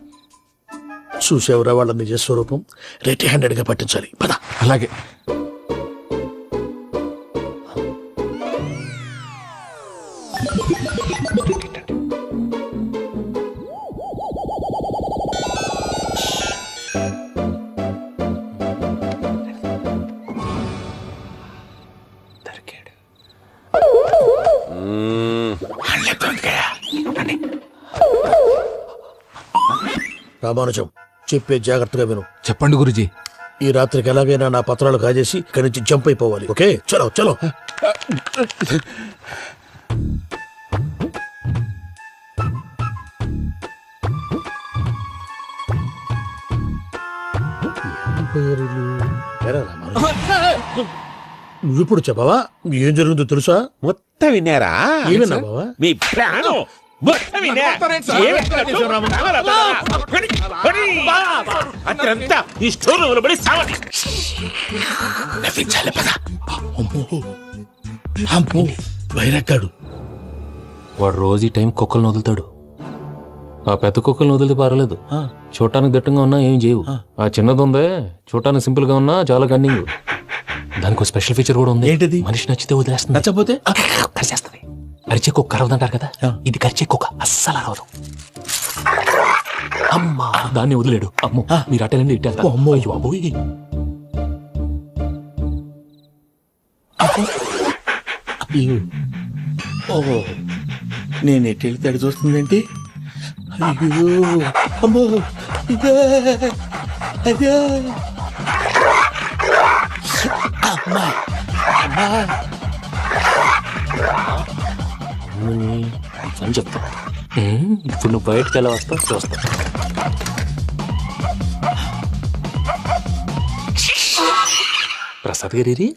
చూసేవరా వాళ్ళ నిజ స్వరూపం. రెట్టి హ్యాండెడ్ గా పట్టించాలి. పద. అలాగే. రామానుజం, చెప్పే జాగ్రత్తగా విను. చెప్పండి గురుజీ. ఈ రాత్రికి ఎలాగైనా నా పత్రాలు కాజేసి ఇక్కడి నుంచి జంప్ అయిపోవాలి. ఓకే, చలో చలో. నువ్విప్పుడు చెప్పవా ఏం జరుగుతుందో తెలుసా? మొత్తం విన్నారా? ఏమన్నా బావా? మీ ప్రాణం మొత్తం విన్నా? అతనంతా ఈ స్టోర్ రూమ్ లో పడి సావాలి. నవ్వించాలి. పద. అమ్మో, వైరక్కాడు. వాడు రోజు ఈ టైం కుక్కలను వదులుతాడు. ఆ పెద్ద కుక్కలను వదిలితే పర్లేదు, చూడటానికి దట్టంగా ఉన్నా ఏం చేయవు. ఆ చిన్నది ఉందే, చూడటానికి సింపుల్ గా ఉన్నా చాలా కన్నింగ్. దానికి ఒక స్పెషల్ ఫీచర్ కూడా ఉంది. ఏంటిది? మనిషి నచ్చితే వదిలేస్తుంది, నచ్చపోతే కరిచేస్తుంది. అరిచే కుక్క అరవదంటారు కదా, ఇది కరిచే కుక్క అస్సలు అరవదు. అమ్మా దాన్ని వదిలేడు. అమ్మో మీరు అటెండి ఇట్టేస్తారు. అమ్మో అయ్యో అబ్బోయ్. ఓహో, నేను ఎటు వెళ్తే అటు చూస్తుందేంటి? అయ్యో అమ్మో, ఇదే, అయ్యో అమ్మా, అమ్మా. అని చెప్తా. ఇప్పుడు నువ్వు బయటకు ఎలా వస్తావు చూస్తా. ప్రసాద్ గారి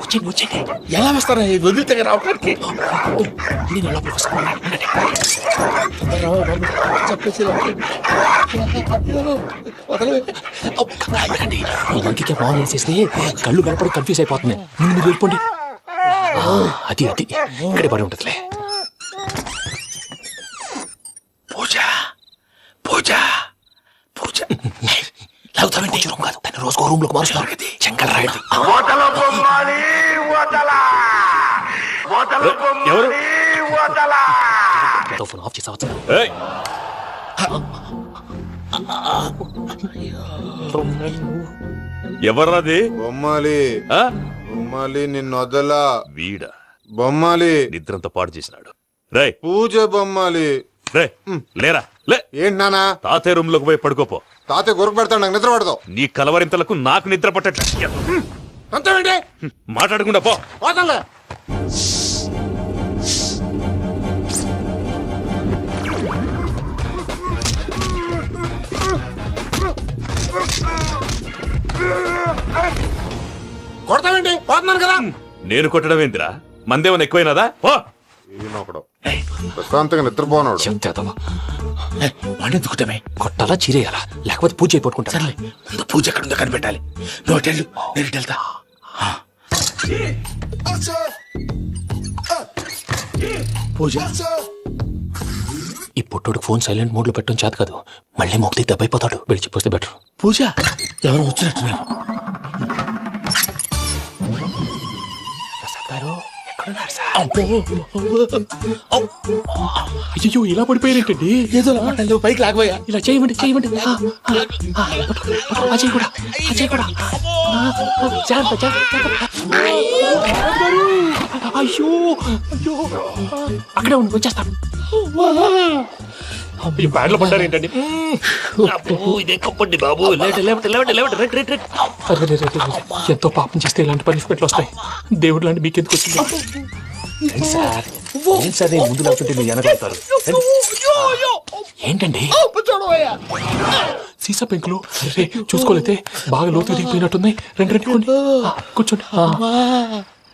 వచ్చండి వచ్చండి. ఎలా వస్తారా వదిలితే రావడానికి? నేను లోపలికి వస్తాను. ఇంకే ఫోన్ చేసేస్తే కళ్ళు కనపడి కన్ఫ్యూజ్ అయిపోతున్నాయి. మీరు వెళ్ళిపోండి. అది అది ఇక్కడే పడి ఉంటుందిలే. పూజ పూజ పూజ లాగుతామంటే రూమ్ కాదు, తను రోజుకో రూమ్ లోకి మారుస్తున్నారు కదా. చెంగల్ రాయడు. ఎవరు ఫోన్ ఆఫ్ చేసావచ్చు. ఎవర్రాది? బొమ్మాలి బొమ్మాలి నిన్ను వదలా. వీడ బొమ్మాలి నిద్రంతా పాడు చేసినాడు. రే పూజ బొమ్మాలి. రే లేరా లే. ఏంటి నానా? తాతయ్య రూమ్ లోకి పోయి పడుకోపో. తాతయ్య గురకు పెడతాడు, నాకు నిద్ర పడతావు. నీ కలవరింతలకు నాకు నిద్ర పట్టట్లే. అంతేంటి మాట్లాడకుండా పో. పోతాలే. కొడతావేంటి? పోతున్నాను కదా. నేను కొట్టడం ఏందిరా? మందేమన్నా ఎక్కువైనదా? పో. ఈయనొకడు ప్రశాంతంగా నిద్రపోనాడు. వాడెందుకుంటామే? కొట్టాలా చీరేయాలా లేకపోతే పూజ అయిపోట్టుకుంటా. సర్లే, ముందు పూజ ఎక్కడ ఉందో కనిపెట్టాలి. నువ్వు వెళ్ళు, నేను ఇటు వెళ్తా. పూజ ఈ పుట్టుడికి ఫోన్ సైలెంట్ మోడ్ లో పెట్టడం చేత కాదు. మళ్ళీ మొక్కి దెబ్బైపోతాడు. వెళ్ళి చెప్పొస్తే బెటర్. పూజ ఎవరు వచ్చినట్టున్నారు. ప్రసాద్ గారు ఎక్కడున్నారు సార్? అయ్యో ఇలా పడిపోయారేంటండి? ఏదో మాటలు పైకి లాగబోయా. ఇలా చేయమండి చేయమండి. అజయ్ కూడా అజయ్ కూడా. జాగ్రత్త జాగ్రత్త. అయ్యో అయ్యో అక్కడే ఉండి వచ్చేస్తాను. ఈ బ్యాడ్లో పడ్డారు ఏంటండి? ఇదే కప్పండి బాబు. ఎంతో పాపం చేస్తే ఇలాంటి పనిష్మెంట్లు వస్తాయి. దేవుడు లాంటి మీకెందుకు వచ్చింది సార్? ఏం సార్ ముందు లేకుంటే మీరు వెనకాడతారు ఏంటండి? సీసా పెంకులు చూసుకోలేతే బాగా లోతు దిగిపోయినట్టున్నాయి. రెండు రెండు కూర్చోండి.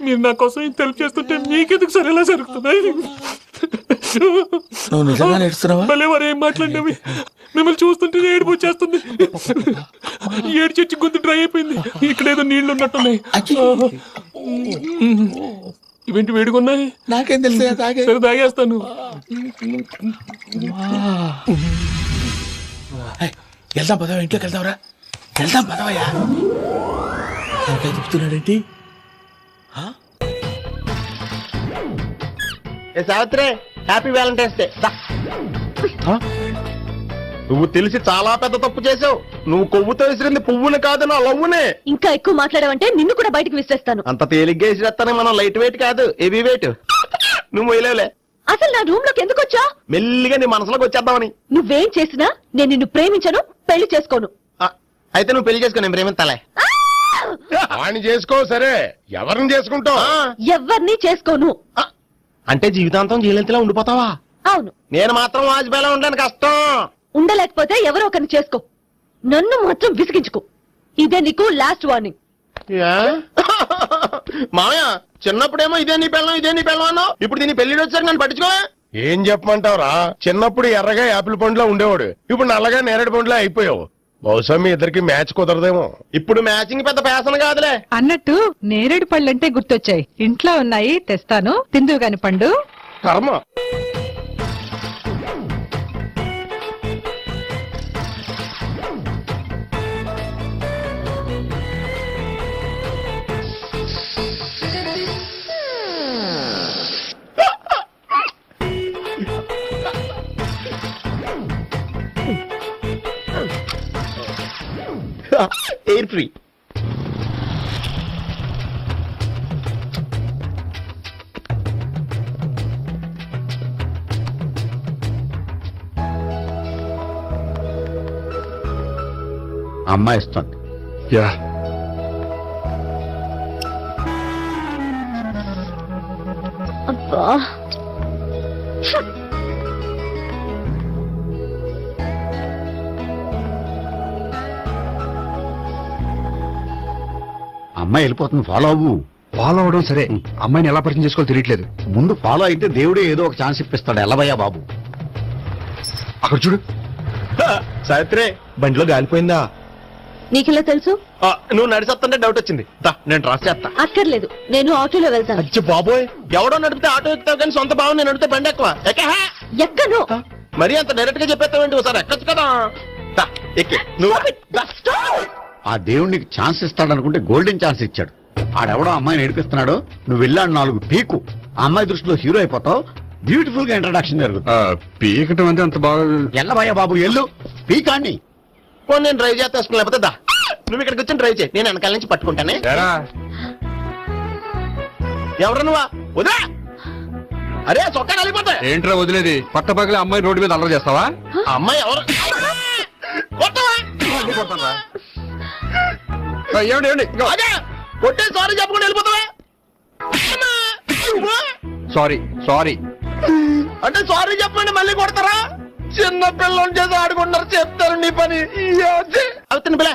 మీరు నా కోసం ఇంత హెల్ప్ చేస్తుంటే మీకెందుకు సరే ఎలా జరుగుతున్నాయి? నువ్వు నిజంగా నేర్చుతున్నావా? మళ్ళీ వారు ఏం మాట్లాడినవి మిమ్మల్ని చూస్తుంటే ఏడుపు వచ్చేస్తుంది. ఏడు చచ్చి గొంతు డ్రై అయిపోయింది. ఇక్కడ ఏదో నీళ్లు ఉన్నట్టున్నాయి. ఇవేంటి వేడుకున్నాయి? నాకేం తెలుసు, సరే తాగేస్తాను. వెళ్దాం పదవా, ఇంట్లోకి వెళ్దాంరా. వెళ్దాం పదవయ్యా. నాకై చెప్తున్నాడేంటి? Savitri, happy Valentine's Day. నువ్వు తెలిసి చాలా పెద్ద తప్పు చేసావు. నువ్వు కొవ్వుతో విసిరింది పువ్వుని కాదు, నా లవ్వునే. ఇంకా ఎక్కువ మాట్లాడావంటే నిన్ను కూడా బయటకు విసిరేస్తాను. అంత తేలిగ్గా విసిరేస్తానే, మనం లైట్ వెయిట్ కాదు, హెవీ వెయిట్. నువ్వు వేయలేవులే. అసలు నా రూమ్ లోకి ఎందుకు వచ్చా? మెల్లిగా నీ మనసులోకి వచ్చేద్దామని. నువ్వేం చేసినా నేను నిన్ను ప్రేమించను, పెళ్లి చేసుకోను. అయితే నువ్వు పెళ్లి చేసుకో, నేను ప్రేమిస్తాలే. వాణ్ణి చేసుకో. సరే, ఎవరిని చేసుకుంటావు? ఎవరిని చేసుకోను. అంటే జీవితాంతం జీలంతిలా ఉండిపోతావా? అవును. నేను మాత్రం వాజ్పేయిలా ఉండడానికి కష్టం. ఉండలేకపోతే ఎవరో ఒకరిని చేసుకో, నన్ను మాత్రం విసిగించుకో. ఇదే నీకు లాస్ట్ వార్నింగ్. మామయ్య, చిన్నప్పుడేమో ఇదే నీ పెళ్ళం అన్నావు. ఇప్పుడు దీని పెళ్లి వచ్చారు, నన్ను పట్టించుకో. ఏం చెప్పమంటావురా? చిన్నప్పుడు ఎర్రగా యాపిల్ పండులో ఉండేవాడు, ఇప్పుడు నల్లగా నేరేడు పండులో అయిపోయావు. బహుశా మీ ఇద్దరికి మ్యాచ్ కుదరదేమో. ఇప్పుడు మ్యాచింగ్ పెద్ద ఫ్యాషన్ కాదులే. అన్నట్టు నేరేడు పళ్ళంటే గుర్తొచ్చాయి. ఇంట్లో ఉన్నాయి, తెస్తాను. తిందువు గాని పండు. కర్మ. Air free. అమ్మాయి ఇస్తుంది. యా అబ్బా అమ్మాయి వెళ్ళిపోతుంది, ఫాలో అవ్వు. ఫాలో అవడం సరే, అమ్మాయిని ఎలా పరిచయం చేసుకోవాలో తెలియట్లేదు. ముందు ఫాలో అయితే దేవుడే ఏదో ఒక ఛాన్స్ ఇప్పిస్తాడు. ఎల్లవయ్యా బాబు. అక్కడ చూడు. సావిత్రి, బండిలో గాలిపోయిందా? నీకెలా తెలుసు? నువ్వు నడిచేస్తుంటే డౌట్ వచ్చింది. దా, నేను డ్రాస్ చేస్తా. అక్కర్లేదు, నేను ఆటోలో వెళ్తాను. అచ్చి బాబోయ్, ఎవడో నడిపితే ఆటో ఎక్కుతావు కానీ సొంత భావం నేను నడిపితే బండి ఎక్కువ. ఎక్కను. మరి అంత డైరెక్ట్ గా చెప్పేస్తావేంటి? ఒకసారి ఎక్కొచ్చు కదా. దా, ఎక్కి నువ్వు. ఆ దేవుడు నీకు ఛాన్స్ ఇస్తాడనుకుంటే గోల్డెన్ ఛాన్స్ ఇచ్చాడు. ఆడెవడో అమ్మాయిని ఏడిపిస్తున్నాడు, నువ్వు వెళ్ళాడు 4 పీకు. ఆ అమ్మాయి దృష్టిలో హీరో అయిపోతావు. బ్యూటిఫుల్ గా ఇంట్రడక్షన్ జరుగుతుంది. పీకటం అంటే అంత బాగా. ఎల్లవయ్యా బాబు, ఎల్లు పీకాన్ని. నేను డ్రైవ్ చేస్తాను, లేకపోతే దా నువ్వు ఇక్కడికి వచ్చి డ్రైవ్ చేయి, నేను వెనకాల నుంచి పట్టుకుంటానే. ఎవరు నువ్వా? వదా. అరే చొక్కా కలిగిపోతా. ఏంట్రా వదిలేది? పట్టపగలే అమ్మాయి రోడ్డు మీద అల్లరి చేస్తావా? అమ్మాయి ఎవరు? ఏమండి కొట్టే సారీ చెప్పకుండా వెళ్ళిపోతావా? సారీ సారీ అంటే సారీ చెప్పండి మళ్ళీ కొడతారా? చిన్న పిల్లలు చేసి ఆడుకుంటారు, చెప్తారు నీ పని. అవుతుంది పిల్ల.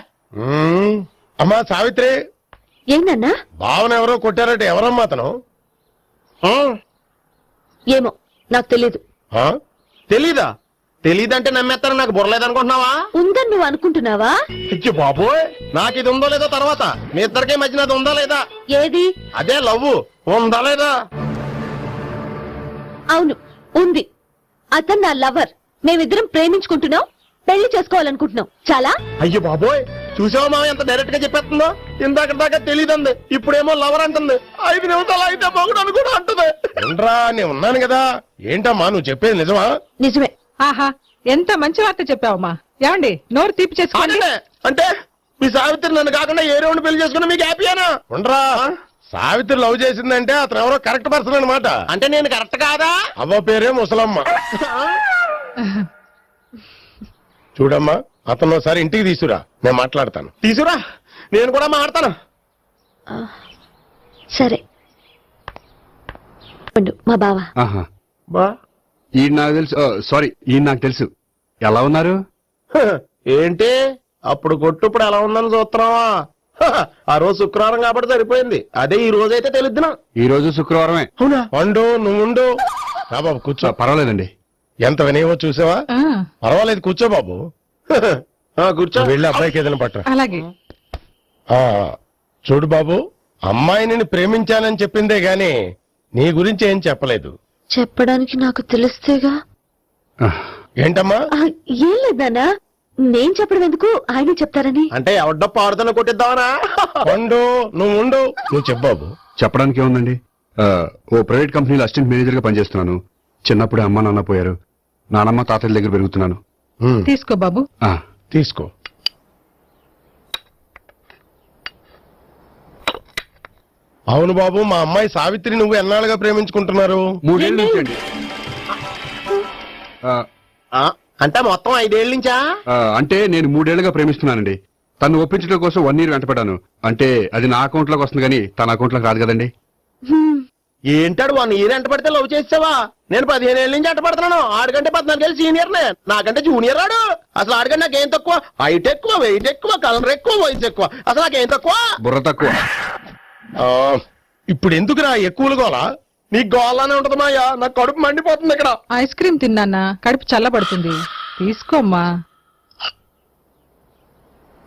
అమ్మా సావిత్రి, ఏందన్నా? భావన ఎవరో కొట్టారంటే ఎవరమ్మా అతను? ఏమో నాకు తెలీదు. తెలీదా? తెలీదంటే నమ్మేస్తారని నాకు బుర్రలేదనుకుంటున్నావా? ఉందని నువ్వు అనుకుంటున్నావా? ఇచ్చి బాబోయ్, నాకు ఇది ఉందో లేదో తర్వాత. మీ ఇద్దరికే మధ్యన అది ఉందా లేదా? ఏది? అదే లవ్ ఉందా లేదా? అవును, ఉంది. అతను నా లవర్. మేమిద్దరం ప్రేమించుకుంటున్నాం, పెళ్లి చేసుకోవాలనుకుంటున్నాం. చాలా. అయ్యో బాబోయ్, చూసావా మా ఎంత డైరెక్ట్ గా చెప్పేస్తుందో? ఇందాక దాకా తెలియదండి, ఇప్పుడేమో లవర్ అంటుంది. 5 నిమిషాలు అయితే మొగుడు కూడా అంటుంది. ఏంట్రా, నేను ఉన్నాను కదా. ఏంటమ్మా నువ్వు చెప్పేది నిజమా? నిజమే. ఆహా, ఎంత మంచి వార్త చెప్పావమ్మా. ఏమండి, నోరు తీపి చేసుకోండి. అంటే మీ సావిత్రి నన్ను కాకుండా ఏ రౌండ్ పెళ్లి చేసుకున్నా మీకు హ్యాపీయేనా? ఉండరా, సావిత్రి లవ్ చేసిందంటే అతను ఎవరో కరెక్ట్ పర్సన్ అనమాట. అంటే నేను కరెక్ట్ కాదా? అవ్వ పేరే ముసలమ్మ. చూడమ్మా, అతను ఒకసారి ఇంటికి తీసుకురా, నేను మాట్లాడతాను. తీసురా, నేను కూడా మాట్లాడతాను. సరే. మా బావ. బా ఈయన నాకు తెలుసు. సారీ, ఈయన నాకు తెలుసు. ఎలా ఉన్నారు? ఏంటి అప్పుడు కొట్టు ఇప్పుడు ఎలా ఉందని చూస్తున్నావా? ఆ రోజు శుక్రవారం కాబట్టి సరిపోయింది. అదే ఈ రోజు అయితే తెలుద్దునా. ఈ రోజు శుక్రవారమే. అవునా? వండు, నువ్వు ఉండు. రా బాబు కూర్చో. పర్వాలేదండి. ఎంత వినయమో చూసావా? పర్వాలేదు, కూర్చో బాబు. కూర్చో. వెళ్ళి అబ్బాయికి ఏదైనా పట్టరా. అలాగే. చూడు బాబు, అమ్మాయి నిన్ను ప్రేమించానని చెప్పిందే గాని నీ గురించి ఏం చెప్పలేదు. చెప్పడానికి నాకు తెలిస్తేగా. ఏంటమ్మా? ఏం లేదన్నా, నేను చెప్పడం ఎందుకు, ఆయన చెప్తారని. అంటే ఎవడ్డో పాడుతున్న కొట్టిద్దామనా? వండు, నువ్వు ఉండు. నువ్వు చెప్పు బాబు. చెప్పడానికి ఏముందండి, ఓ ప్రైవేట్ కంపెనీలో అసిస్టెంట్ మేనేజర్ గా పనిచేస్తున్నాను. చిన్నప్పుడే అమ్మ నాన్న పోయారు. నానమ్మ తాతయ్య దగ్గర పెరుగుతున్నాను. తీసుకో బాబు. తీసుకో. అవును బాబు, మా అమ్మాయి సావిత్రి నువ్వు ఎన్నాళ్ళుగా ప్రేమించుకుంటున్నారు? 3 ఏళ్ళ నుంచి అండి. అంటే మొత్తం 5 ఏళ్ళ నుంచా? అంటే నేను 3 ఏళ్లుగా ప్రేమిస్తున్నానండి. తను ఒప్పించడం కోసం 1 year వెంటపడ్డాను. అంటే అది నా అకౌంట్ లోకి వస్తుంది కానీ తన అకౌంట్ లోకి రాదు కదండి. ఏంటాడు 1 year ఎంట పడితే లవ్ చేసావా? నేను 15 ఏళ్ళ నుంచి ఎంట పడుతున్నాను. ఆడికంటే 14 ఏళ్ళు సీనియర్ నే, నాకంటే జూనియర్ ఆడు. అసలు ఆడికంటే నాకేం తక్కువ? హైట్ ఎక్కువ, వెయిట్ ఎక్కువ, కలర్ ఎక్కువ, వయసు ఎక్కువ. అసలు నాకేం తక్కువ? బుర్ర తక్కువ. ఇప్పుడు ఎందుకురా ఎక్కువలు గోలా? నీకు గోలానే ఉంటది మాయా, నాకు కడుపు మండిపోతుంది ఇక్కడ. ఐస్ క్రీమ్ తిన్నానా, కడుపు చల్లబడుతుంది. తీసుకోమ్మా.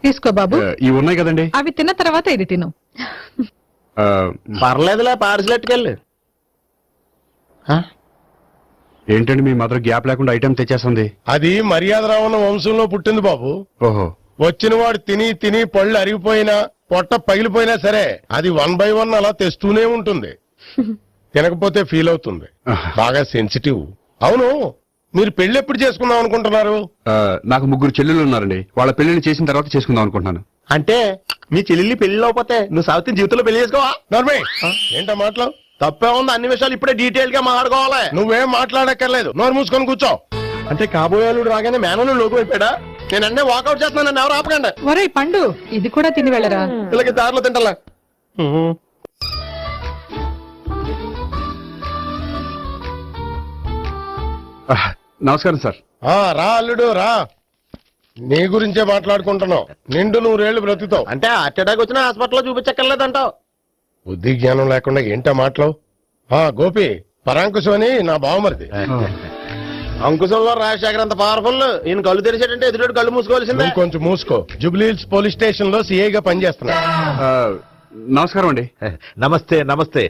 తీసుకో బాబు. ఇవి ఉన్నాయి కదండి. అవి తిన్న తర్వాత ఇది తిను. పర్లేదులే, పార్సిల్ ఎట్టుకెళ్ళి. ఏంటండి మీ మదర్ గ్యాప్ లేకుండా ఐటెం తెచ్చేస్తుంది? అది మర్యాద రావణ వంశంలో పుట్టింది బాబు. ఓహో. వచ్చిన వాడు తిని తిని పళ్ళు అరిగిపోయినా పొట్ట పగిలిపోయినా సరే అది 1 by 1 అలా తెస్తూనే ఉంటుంది. తినకపోతే ఫీల్ అవుతుంది. బాగా సెన్సిటివ్. అవును, మీరు పెళ్లి ఎప్పుడు చేసుకుందాం అనుకుంటున్నారు? నాకు 3 చెల్లెలు ఉన్నారండి. వాళ్ళ పెళ్లిని చేసిన తర్వాత చేసుకుందాం అనుకుంటున్నాను. అంటే మీ చెల్లెల్ని పెళ్లి లేకపోతే నువ్వు సావిత్రి జీవితంలో పెళ్లి చేసుకోవా? నర్మే, ఏంటో మాటలు? తప్పే ఉంది, అన్ని విషయాలు ఇప్పుడే డీటెయిల్ గా మాట్లాడుకోవాలి. నువ్వేం మాట్లాడక్కర్లేదు, నోరు మూసుకొని కూర్చో. అంటే కాబోయేలుడు రాగానే మేనలు లోకి అయిపోయాడా? నేను అన్నీ వాకౌట్ చేస్తున్నాను, నన్ను ఎవరు ఆపకండి. ఒరే పండు, ఇది కూడా తిని వెళ్ళరా. వీళ్ళకి దారిలో తింటలా. నమస్కారం సార్. రా అల్లుడు రా. నీ గురించే మాట్లాడుకుంటున్నావు. నిండు 100 ఏళ్లు బ్రతుకుతావు. అంటే హార్ట్ అటాక్ వచ్చిన హాస్పిటల్లో చూపించక్కర్లేదంటావు. బుద్ధి జ్ఞానం లేకుండా ఏంటో మాటలు. గోపి, పరాంకుశం అని నా బావమరిది. అంకుశంలో రాజశేఖర్ అంత పవర్ఫుల్. ఈయన కళ్ళు తెరిచేటంటే ఎదురు కళ్ళు మూసుకోవాల్సిందే. కొంచెం మూసుకో. జూబ్లీహిల్స్ పోలీస్ స్టేషన్ లో సిఐగా పనిచేస్తున్నా. నమస్కారం అండి. నమస్తే నమస్తే.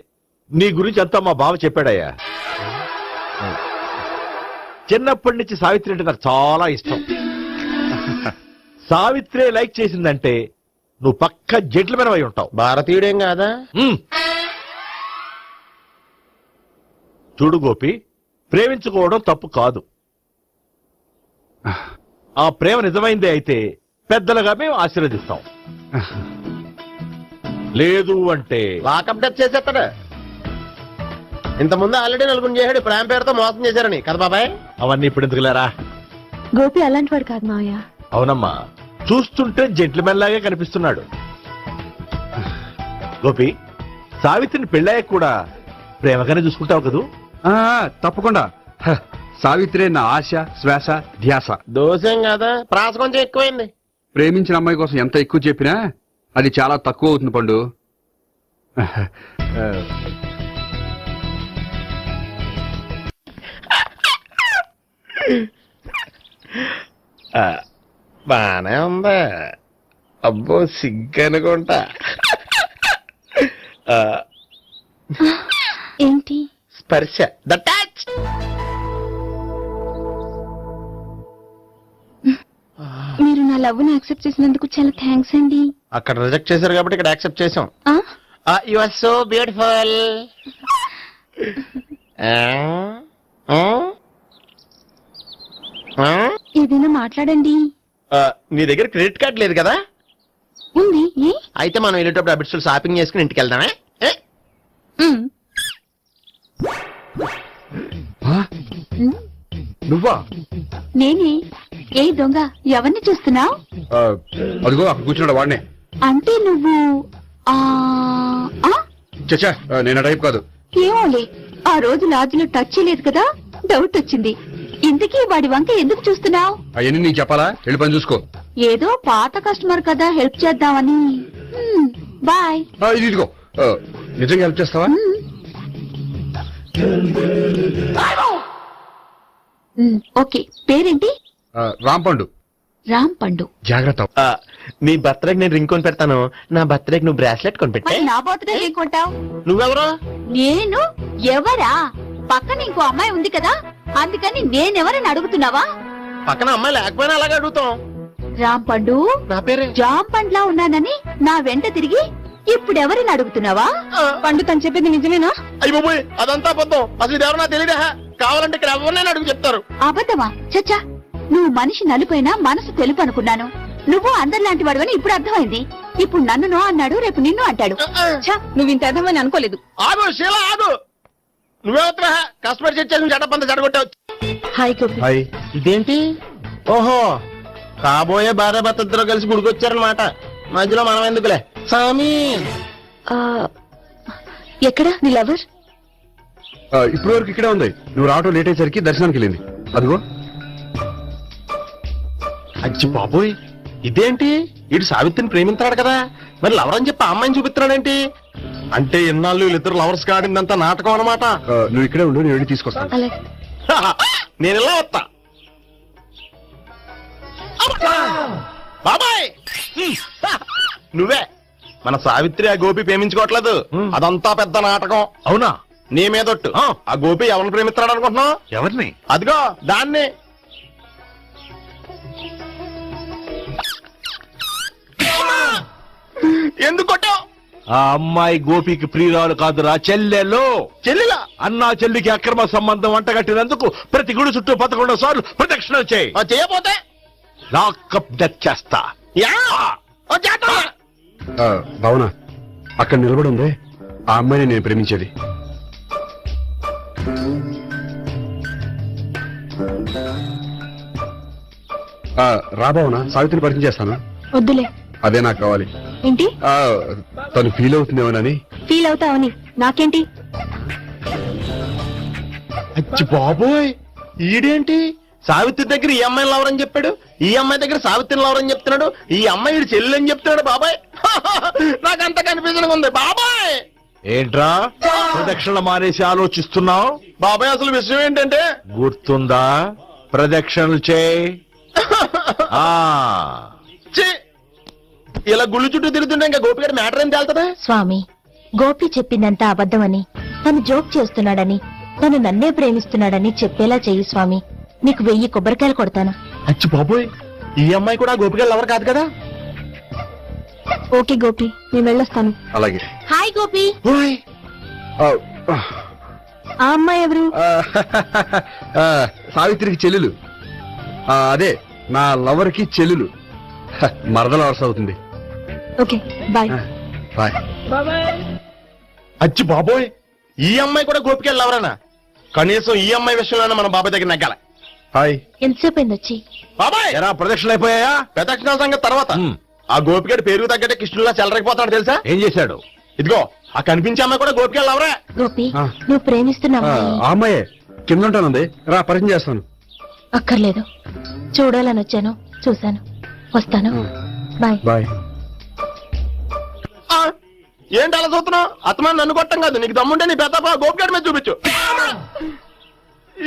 నీ గురించి అంతా మా బావ చెప్పాడయ్యా. చిన్నప్పటి నుంచి సావిత్రి అంటే నాకు చాలా ఇష్టం. సావిత్రే లైక్ చేసిందంటే నువ్వు పక్క జెంట్లమెన్ అయి ఉంటావు. భారతీయుడేం కాదా? చూడు గోపి, ప్రేమించుకోవడం తప్పు కాదు. ఆ ప్రేమ నిజమైందే అయితే పెద్దలుగా మేము ఆశీర్వదిస్తాం. లేదు అంటే లాకప్ డెత్ చేసేస్తాడు. ఇంతకుముందు ఆల్రెడీ 4 చేశాడు ప్రేమ పేరుతో మోసం చేశారని కదా బాబాయ్. అవన్నీ ఇప్పుడు ఎందుకులేరా. గోపి అలాంటి వాడు కాదు మావయ్య. అవునమ్మా, చూస్తుంటే జెంట్లమెన్ లాగే కనిపిస్తున్నాడు. గోపి, సావిత్రిని పెళ్ళాక కూడా ప్రేమగానే చూసుకుంటావు కదూ? తప్పకుండా. సావిత్రే నా ఆశ, శ్వాస, ధ్యాస. దోషం కదా, ప్రాస కొంచెం ఎక్కువైంది. ప్రేమించిన అమ్మాయి కోసం ఎంత ఎక్కువ చెప్పినా అది చాలా తక్కువ అవుతుంది పండు. బానే ఉందా? అబ్బో సిగ్గనుకుంటా. ఏంటి? స్పర్శ, ద టచ్. మీరు నా లవ్ ని యాక్సెప్ట్ చేసినందుకు చాలా థ్యాంక్స్ అండి. అక్కడ రిజెక్ట్ చేశారు కాబట్టి ఇక్కడ యాక్సెప్ట్ చేసాం. You are so beautiful. ఏదైనా మాట్లాడండి. నీ దగ్గర క్రెడిట్ కార్డ్ లేదు కదా? ఉంది. అయితే మనం వెళ్ళేటప్పుడు అబిట్స్ షాపింగ్ చేసుకుని ఇంటికి వెళ్దామే. నువ్వా? నేనే. ఏ దొంగ, ఎవరిని చూస్తున్నావు? అదిగో అక్కడ కూర్చున్నాడు వాడినే. అంటే నువ్వు చచ్చా, నేను టైప్ కాదు. ఏమోలే, ఆ రోజు లాడ్జ్లో టచ్ చేయలేదు కదా, డౌట్ వచ్చింది. ఇంతకీ వాడి వంక ఎందుకు చూస్తున్నావు? అవన్నీ నీకు చెప్పాలా? వెళ్ళి పని చూసుకో. ఏదో పాత కస్టమర్ కదా, హెల్ప్ చేద్దామని. బాయ్. ఇదిగో, నిజంగా హెల్ప్ చేస్తావా? ఓకే. పేరేంటి? రాంపండు. రాంపండు. జాగ్రత్త. నీ బర్త్డేకి నేను రింగ్ కొని పెడతాను. నా బర్త్డేకి నువ్వు బ్రాస్లెట్ కొని పెట్టే. నా బర్త్డే ఏం కొంటావు? నువ్వెవరు? నేను ఎవరా? పక్కన ఇంకో అమ్మాయి ఉంది కదా, అందుకని నేనెవరని అడుగుతున్నావా? పక్కన అమ్మాయి లేకపోయినా అలాగే అడుగుతాం. రాంపండు. నా పేరే జాం పండ్లా ఉన్నానని నా వెంట తిరిగి ఇప్పుడెవరని అడుగుతున్నావా? పండు తను చెప్పింది నిజమేనా? అయ్యి బాబోయ్, అదంతా అబద్ధం. అసలు ఇది ఎవరు నాకు తెలియదా? కావాలంటే ఇక్కడ ఎవరినైనా అడుగు చెప్తారు. అబద్ధమా? చచ్చా, నువ్వు మనిషి నలుపైనా మనసు తెలుపు అనుకున్నాను. నువ్వు అందరిలాంటి వాడువని ఇప్పుడు అర్థమైంది. ఇప్పుడు నన్ను నో అన్నాడు, రేపు నిన్ను అంటాడు. నువ్వు ఇంత అర్థమని అనుకోలేదు. ఆగు శీల, ఆగు. నువ్వెవరా? కస్టమర్ చేసి జడపంత జడగొట్టావు. హాయ్ గోపి. హాయ్. ఇదేంటి? ఓహో, కాబోయే భార్య భర్త ఇద్దరు కలిసి గుడికొచ్చారనమాట. మధ్యలో మనం ఎందుకులే సామి. ఎక్కడ నీ లవర్? ఇప్పటి వరకు ఇక్కడే ఉంది. నువ్వు రావటం లేట్ అయ్యేసరికి దర్శనానికి వెళ్ళింది. అదిగో. అచ్చి బాబోయ్, ఇదేంటి? ఇటు సావిత్రిని ప్రేమించాడు కదా, మరి లవర్ అని చెప్పి ఆ అమ్మాయిని చూపిస్తున్నాడేంటి? అంటే ఎన్నాళ్ళు వీళ్ళిద్దరు లవర్స్ కాడిందంతా నాటకం అనమాట. నువ్వు ఇక్కడే ఉండు, నేను వెళ్ళి తీసుకొస్తాను. నేను ఇలా వస్తా. బాబాయ్ నువ్వే మన సావిత్రి ఆ గోపి ప్రేమించుకోవట్లేదు అదంతా పెద్ద నాటకం. అవునా? నీ మీదొట్టు. ఆ గోపి ఎవరిని ప్రేమిస్తున్నాడు అనుకుంటున్నావు? ఎవరిని? అదిగో దాన్ని. ఎందుకు కొట్టావు? ఆ అమ్మాయి గోపికి ప్రియురాలు కాదురా, చెల్లెలు. చెల్లెలా? అన్నా చెల్లికి అక్రమ సంబంధం వంటగట్టినందుకు ప్రతి గుడి చుట్టూ 11 సార్లు ప్రదక్షిణలు చేయి. చేయపోతే లాకప్ డెత్ చేస్తా. భావన అక్కడ నిలబడి ఉంది ఆ అమ్మాయిని నేను ప్రేమించేది. రా భావన, సావిత్రిని పరిచయం చేస్తాను. వద్దులే. అదే నాకు కావాలి. ఏంటి? తను ఫీల్ అవుతుందేమోనని. ఫీల్ అవుతావని నాకేంటి? అచ్చి బాబోయ్, ఈడేంటి సావిత్రి దగ్గర ఈ అమ్మాయిని లవరని చెప్పాడు, ఈ అమ్మాయి దగ్గర సావిత్రిని లవరని చెప్తున్నాడు, ఈ అమ్మాయి ఈడు చెల్లి అని చెప్తున్నాడు. బాబాయ్ నాకంత కన్ఫ్యూజన్ ఉంది బాబాయ్. ఏంట్రా ప్రదక్షిణ మానేసి ఆలోచిస్తున్నావు? బాబాయ్ అసలు విషయం ఏంటంటే గుర్తుందా? ప్రదక్షిణలు చేయి. ఇలా గుళ్ళు చుట్టూ తిరుగుతుంటే ఇంకా గోపిగాడి మ్యాటర్ ఏం తేలుతుందా? స్వామి, గోపి చెప్పిందంతా అబద్ధమని, తను జోక్ చేస్తున్నాడని, తను నన్నే ప్రేమిస్తున్నాడని చెప్పేలా చెయ్యి స్వామి. నీకు 1000 కొబ్బరికాయలు కొడతాను. అచ్చి బాబోయ్, ఈ అమ్మాయి కూడా గోపిగాడు లవర్ కాదు కదా? ఓకే గోపి, నేను వెళ్ళొస్తాను. అలాగే. హాయ్ గోపి. ఆ అమ్మాయి ఎవరు? సావిత్రికి చెల్లెలు. అదే నా లవర్ కి చెల్లెలు. మరదల వరుస అవుతుంది. Okay bye. బాయ్. అచ్చి బాబోయ్, ఈ అమ్మాయి కూడా గోపిగాడు లవరేనా? కనీసం ఈ అమ్మాయి విషయంలోనే మన బాబాయ్ దగ్గర నగ్గాల. హాయ్. ఎంతసేపు అయింది వచ్చి? బాబాయ్ ఎరా ప్రదక్షిణలు అయిపోయాయా? ప్రదక్షిణాల సంగతి తర్వాత. ఆ గోపిగాడు పేరు తగ్గట్టే కృష్ణులా చెలరైపోతాడు తెలుసా? ఏం చేశాడు? ఇదిగో ఆ కనిపించే అమ్మాయి కూడా గోపిగాడు లవరే. గోపి, నువ్వు ప్రేమిస్తున్న అమ్మాయి ఆ అమ్మాయే కింద ఉంటానుంది. రా పరిచయం చేస్తాను. అక్కర్లేదు, చూడాలని వచ్చాను, చూశాను, వస్తాను. బాయ్. బాయ్. ఏంటి అలా చూస్తున్నావు? అత్తమాని నన్ను కొట్టం కాదు, నీకు దమ్ముంటే నీ పెద్ద గోపిగాడి మీద చూపించు.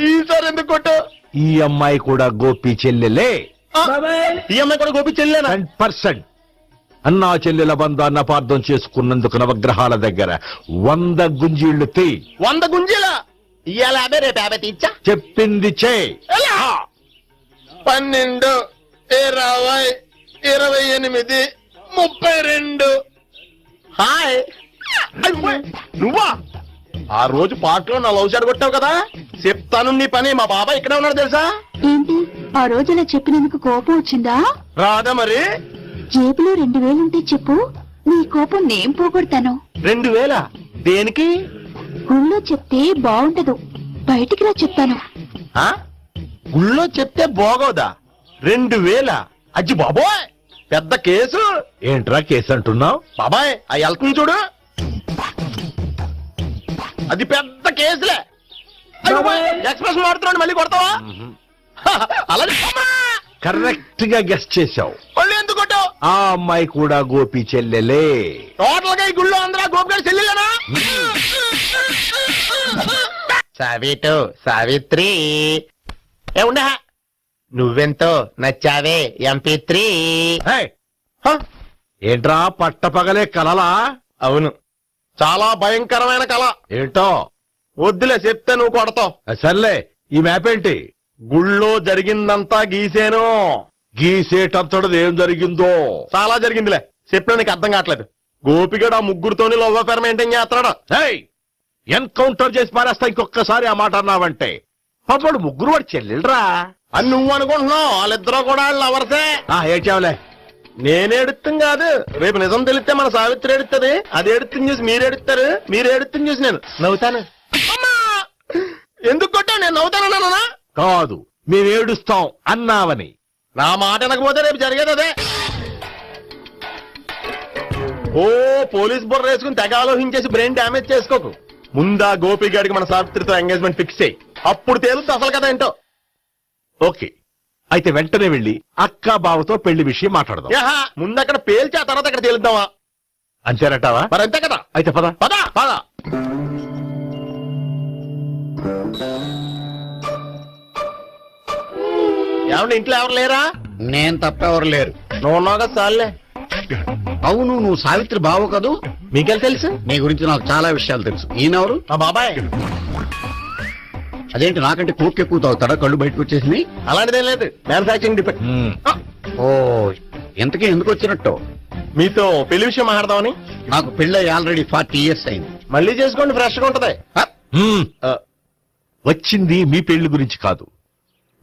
ఈసారి ఎందుకు కొట్టావు? ఈ అమ్మాయి కూడా గోపి చెల్లెలే. ఈ అమ్మాయి కూడా గోపి చెల్లెనా? 100%. అన్నా చెల్లెల బంధాన్ని అపార్థం చేసుకున్నందుకు నవగ్రహాల దగ్గర 100 గుంజీళ్లు తీ. 100 గుంజీలా? ఇవాళ 50, రేపు 50 తీచ్చా. చెప్పింది చే. 12, 20, 28, 32. హాయ్. నువ్వా? ఆ రోజు పార్క్ లో నా లవ్ షాట్ కొట్టావు కదా, చెప్తాను నీ పని. మా బాబాయ్ ఇక్కడే ఉన్నాడు తెలుసా? ఏంటి ఆ రోజు ఇలా చెప్పినందుకు కోపం వచ్చిందా? రాదా మరి? జేబులో 2000 ఉంటే చెప్పు, నీ కోపం నేను పోగొడతాను. 2000? దేనికి? గుళ్ళో చెప్తే బాగుండదు, బయటికి రా చెప్తాను. గుళ్ళో చెప్తే బాగోదా? 2000? అజ్జి బాబోయ్, పెద్ద కేసు. ఏంట్రా కేసు అంటున్నావు? బాబాయ్ ఆ వెళ్తుంది చూడు, అది పెద్ద కేసులే. ఎక్స్ప్రెస్ వాడుతున్నాడు, మళ్ళీ కొడతావా? అలాగే కరెక్ట్ గా గెస్ట్ చేశావు. మళ్ళీ ఎందుకు కొట్టావు? ఆ అమ్మాయి కూడా గోపి చెల్లెలే. టోటల్ గా ఈ గుళ్ళో అందరూ గోపిగాడి చెల్లెలేనా? సావిటు, సావిత్రి ఏముండా, నువ్వెంతో నచ్చావే MP3. ఏంట్రా పట్టపగలే కలలా? అవును, చాలా భయంకరమైన కళ. ఏంటో? వద్దులే, చెప్తే నువ్వు కొడతావు. సర్లే, ఈ మ్యాప్ ఏంటి? గుళ్ళో జరిగిందంతా గీసేను. గీసేటంతటది ఏం జరిగిందో? చాలా జరిగిందిలే, చెప్పినా నీకు అర్థం కావట్లేదు. గోపిగడు ఆ ముగ్గురుతోని లవ్ అఫేర్ మెయింటైన్ చేస్తున్నాడు. ఎన్కౌంటర్ చేసి పారేస్తా ఇంకొకసారి ఆ మాట అన్నావంటే. అప్పుడు ముగ్గురు వాడు చెల్లెలరా అని నువ్వు అనుకుంటున్నావు, వాళ్ళిద్దరూ కూడా లవర్సే. ఏడ్చావులే. నేనేడుతాం కాదు, రేపు నిజం తెలిస్తే మన సావిత్రి ఎడుతుంది. అది ఎడుతుంది చూసి మీరు ఎడుతారు, మీరు ఎడుతుంది చూసి నేను నవ్వుతాను. ఎందుకు కొట్టావు? నేను నవ్వుతానన్నా? కాదు, మేమేడుస్తాం అన్నావని. నా మాట అనకపోతే రేపు జరిగేది అదే. ఓ పోలీస్ బుర్ర వేసుకుని తెగ ఆలోచించేసి బ్రెయిన్ డ్యామేజ్ చేసుకోకు. ముందా గోపి గారికి మన సావిత్రితో ఎంగేజ్మెంట్ ఫిక్స్ అయ్యి, అప్పుడు తేలుతుంది అసలు కదా ఏంటో. ఓకే, అయితే వెంటనే వెళ్ళి అక్క బావతో పెళ్లి విషయం మాట్లాడదాం. ముందు అక్కడ పేల్చి ఆ తర్వాత అక్కడ తేలుద్దామా? అంతేనటావా? మరి అంతే కదా. అయితే పద పద పద. ఏమండి ఇంట్లో ఎవరు లేరా? నేను తప్ప ఎవరు లేరు. నువ్వు ఉన్నావు కదా చాలులే. అవును, నువ్వు సావిత్రి బావు కదూ? మీకెళ్ళి తెలుసు? నీ గురించి నాకు చాలా విషయాలు తెలుసు. ఈయనెవరు? మా బాబాయ్. అదేంటి నాకంటే కోక్ ఎక్కువ తాగుతాడా? కళ్ళు బయటకు వచ్చేసింది. అలాంటిదేం లేదు, మ్యానుఫాక్చరింగ్ డిపార్ట్మెంట్. ఓ, ఇంతకీ ఎందుకు వచ్చినట్టు? మీతో పెళ్లి విషయం మాట్లాడదామని. నాకు పెళ్ళి ఆల్రెడీ 40 years అయింది. మళ్ళీ చేసుకోండి, ఫ్రెష్ గా ఉంటది. వచ్చింది మీ పెళ్లి గురించి కాదు,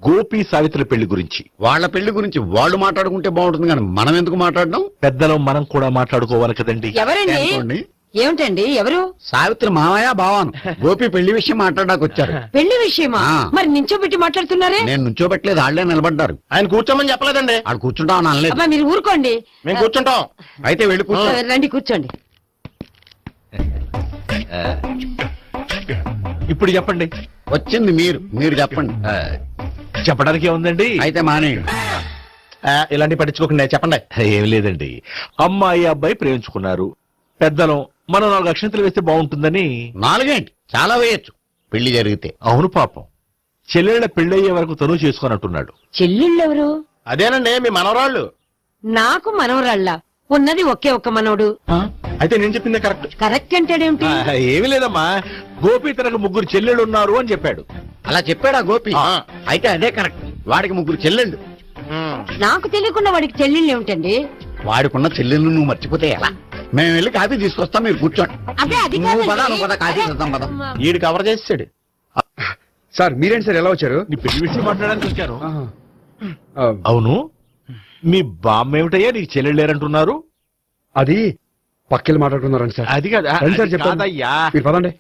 గోపి సావిత్రి పెళ్లి గురించి. వాళ్ళ పెళ్లి గురించి వాళ్ళు మాట్లాడుకుంటే బాగుంటుంది, కానీ మనం ఎందుకు మాట్లాడడం? పెద్దలం మనం కూడా మాట్లాడుకోవాలి కదండి. ఎవరండి? అనుకోండి. ఏమిటండి? ఎవరు? సావిత్రి మామయ్య బావాను. గోపి పెళ్లి విషయం మాట్లాడడానికి వచ్చారు. పెళ్లి విషయమా? ఆ. మరి నించోబెట్టి మాట్లాడుతున్నారే? నేను నుంచోబెట్టలేదు, ఆళ్లే నిలబడ్డారు. ఆయన కూర్చోమని చెప్పలేదండి. ఆడు కూర్చుంటామని అనలేదు. అబ్బా మీరు ఊరుకోండి. మేము కూర్చుంటాం. అయితే వెళ్ళి కూర్చో. రండి కూర్చోండి. ఇప్పుడు చెప్పండి. వచ్చింది మీరు చెప్పండి. చెప్పడానికి ఏముందండి? అయితే మానేయండి. ఇలాంటి పట్టించుకోకుండా చెప్పండి. ఏం లేదండి, అమ్మాయి అబ్బాయి ప్రేమించుకున్నారు. పెద్దలం మనం 4 అక్షంతలు వేస్తే బాగుంటుందని. 4 ఏంటి, చాలా వేయచ్చు పెళ్లి జరిగితే. అవును పాపం, చెల్లెళ్ళ పెళ్ళయ్యే వరకు తను చేసుకున్నట్టున్నాడు. చెల్లెళ్ళెవరు? అదేనండి మీ మనవరాళ్ళు. నాకు మనవరాళ్ళ ఉన్నది ఒకే ఒక్క మనవడు. అయితే నేను చెప్పింది కరెక్ట్. కరెక్ట్ అంటాడేమిటి? ఏమి లేదమ్మా, గోపి తనకు 3 చెల్లెళ్ళు ఉన్నారు అని చెప్పాడు. అలా చెప్పాడా గోపి? అయితే అదే కరెక్ట్. వాడికి 3 చెల్లెళ్ళు. నాకు తెలియకుండా వాడికి చెల్లెళ్ళు ఏమిటండి? వాడికున్న చెల్లెళ్ళు నువ్వు మర్చిపోతే ఎలా? మేము వెళ్ళి కాఫీ తీసుకొస్తాం, మీరు కూర్చోండి. అదే అది నువ్వు పద, కాదండి. నువ్వు పద, కాఫీ చేద్దాం పద. ఈడు కవర్ చేసాడు. సార్ మీరేంటి సార్ ఎలా వచ్చారు? నీ పెళ్లి విషయం మాట్లాడడానికి వచ్చాను. అవును, మీ బామ్మ ఏమిటయ్యా నీకు చెల్లెళ్ళు లేరంటున్నారు? అది పక్కెళ్ళి మాట్లాడుకున్నారండి సార్. అది కదా, రండి సార్, చెప్తాను. కాదయ్యా. మీరు పదండి.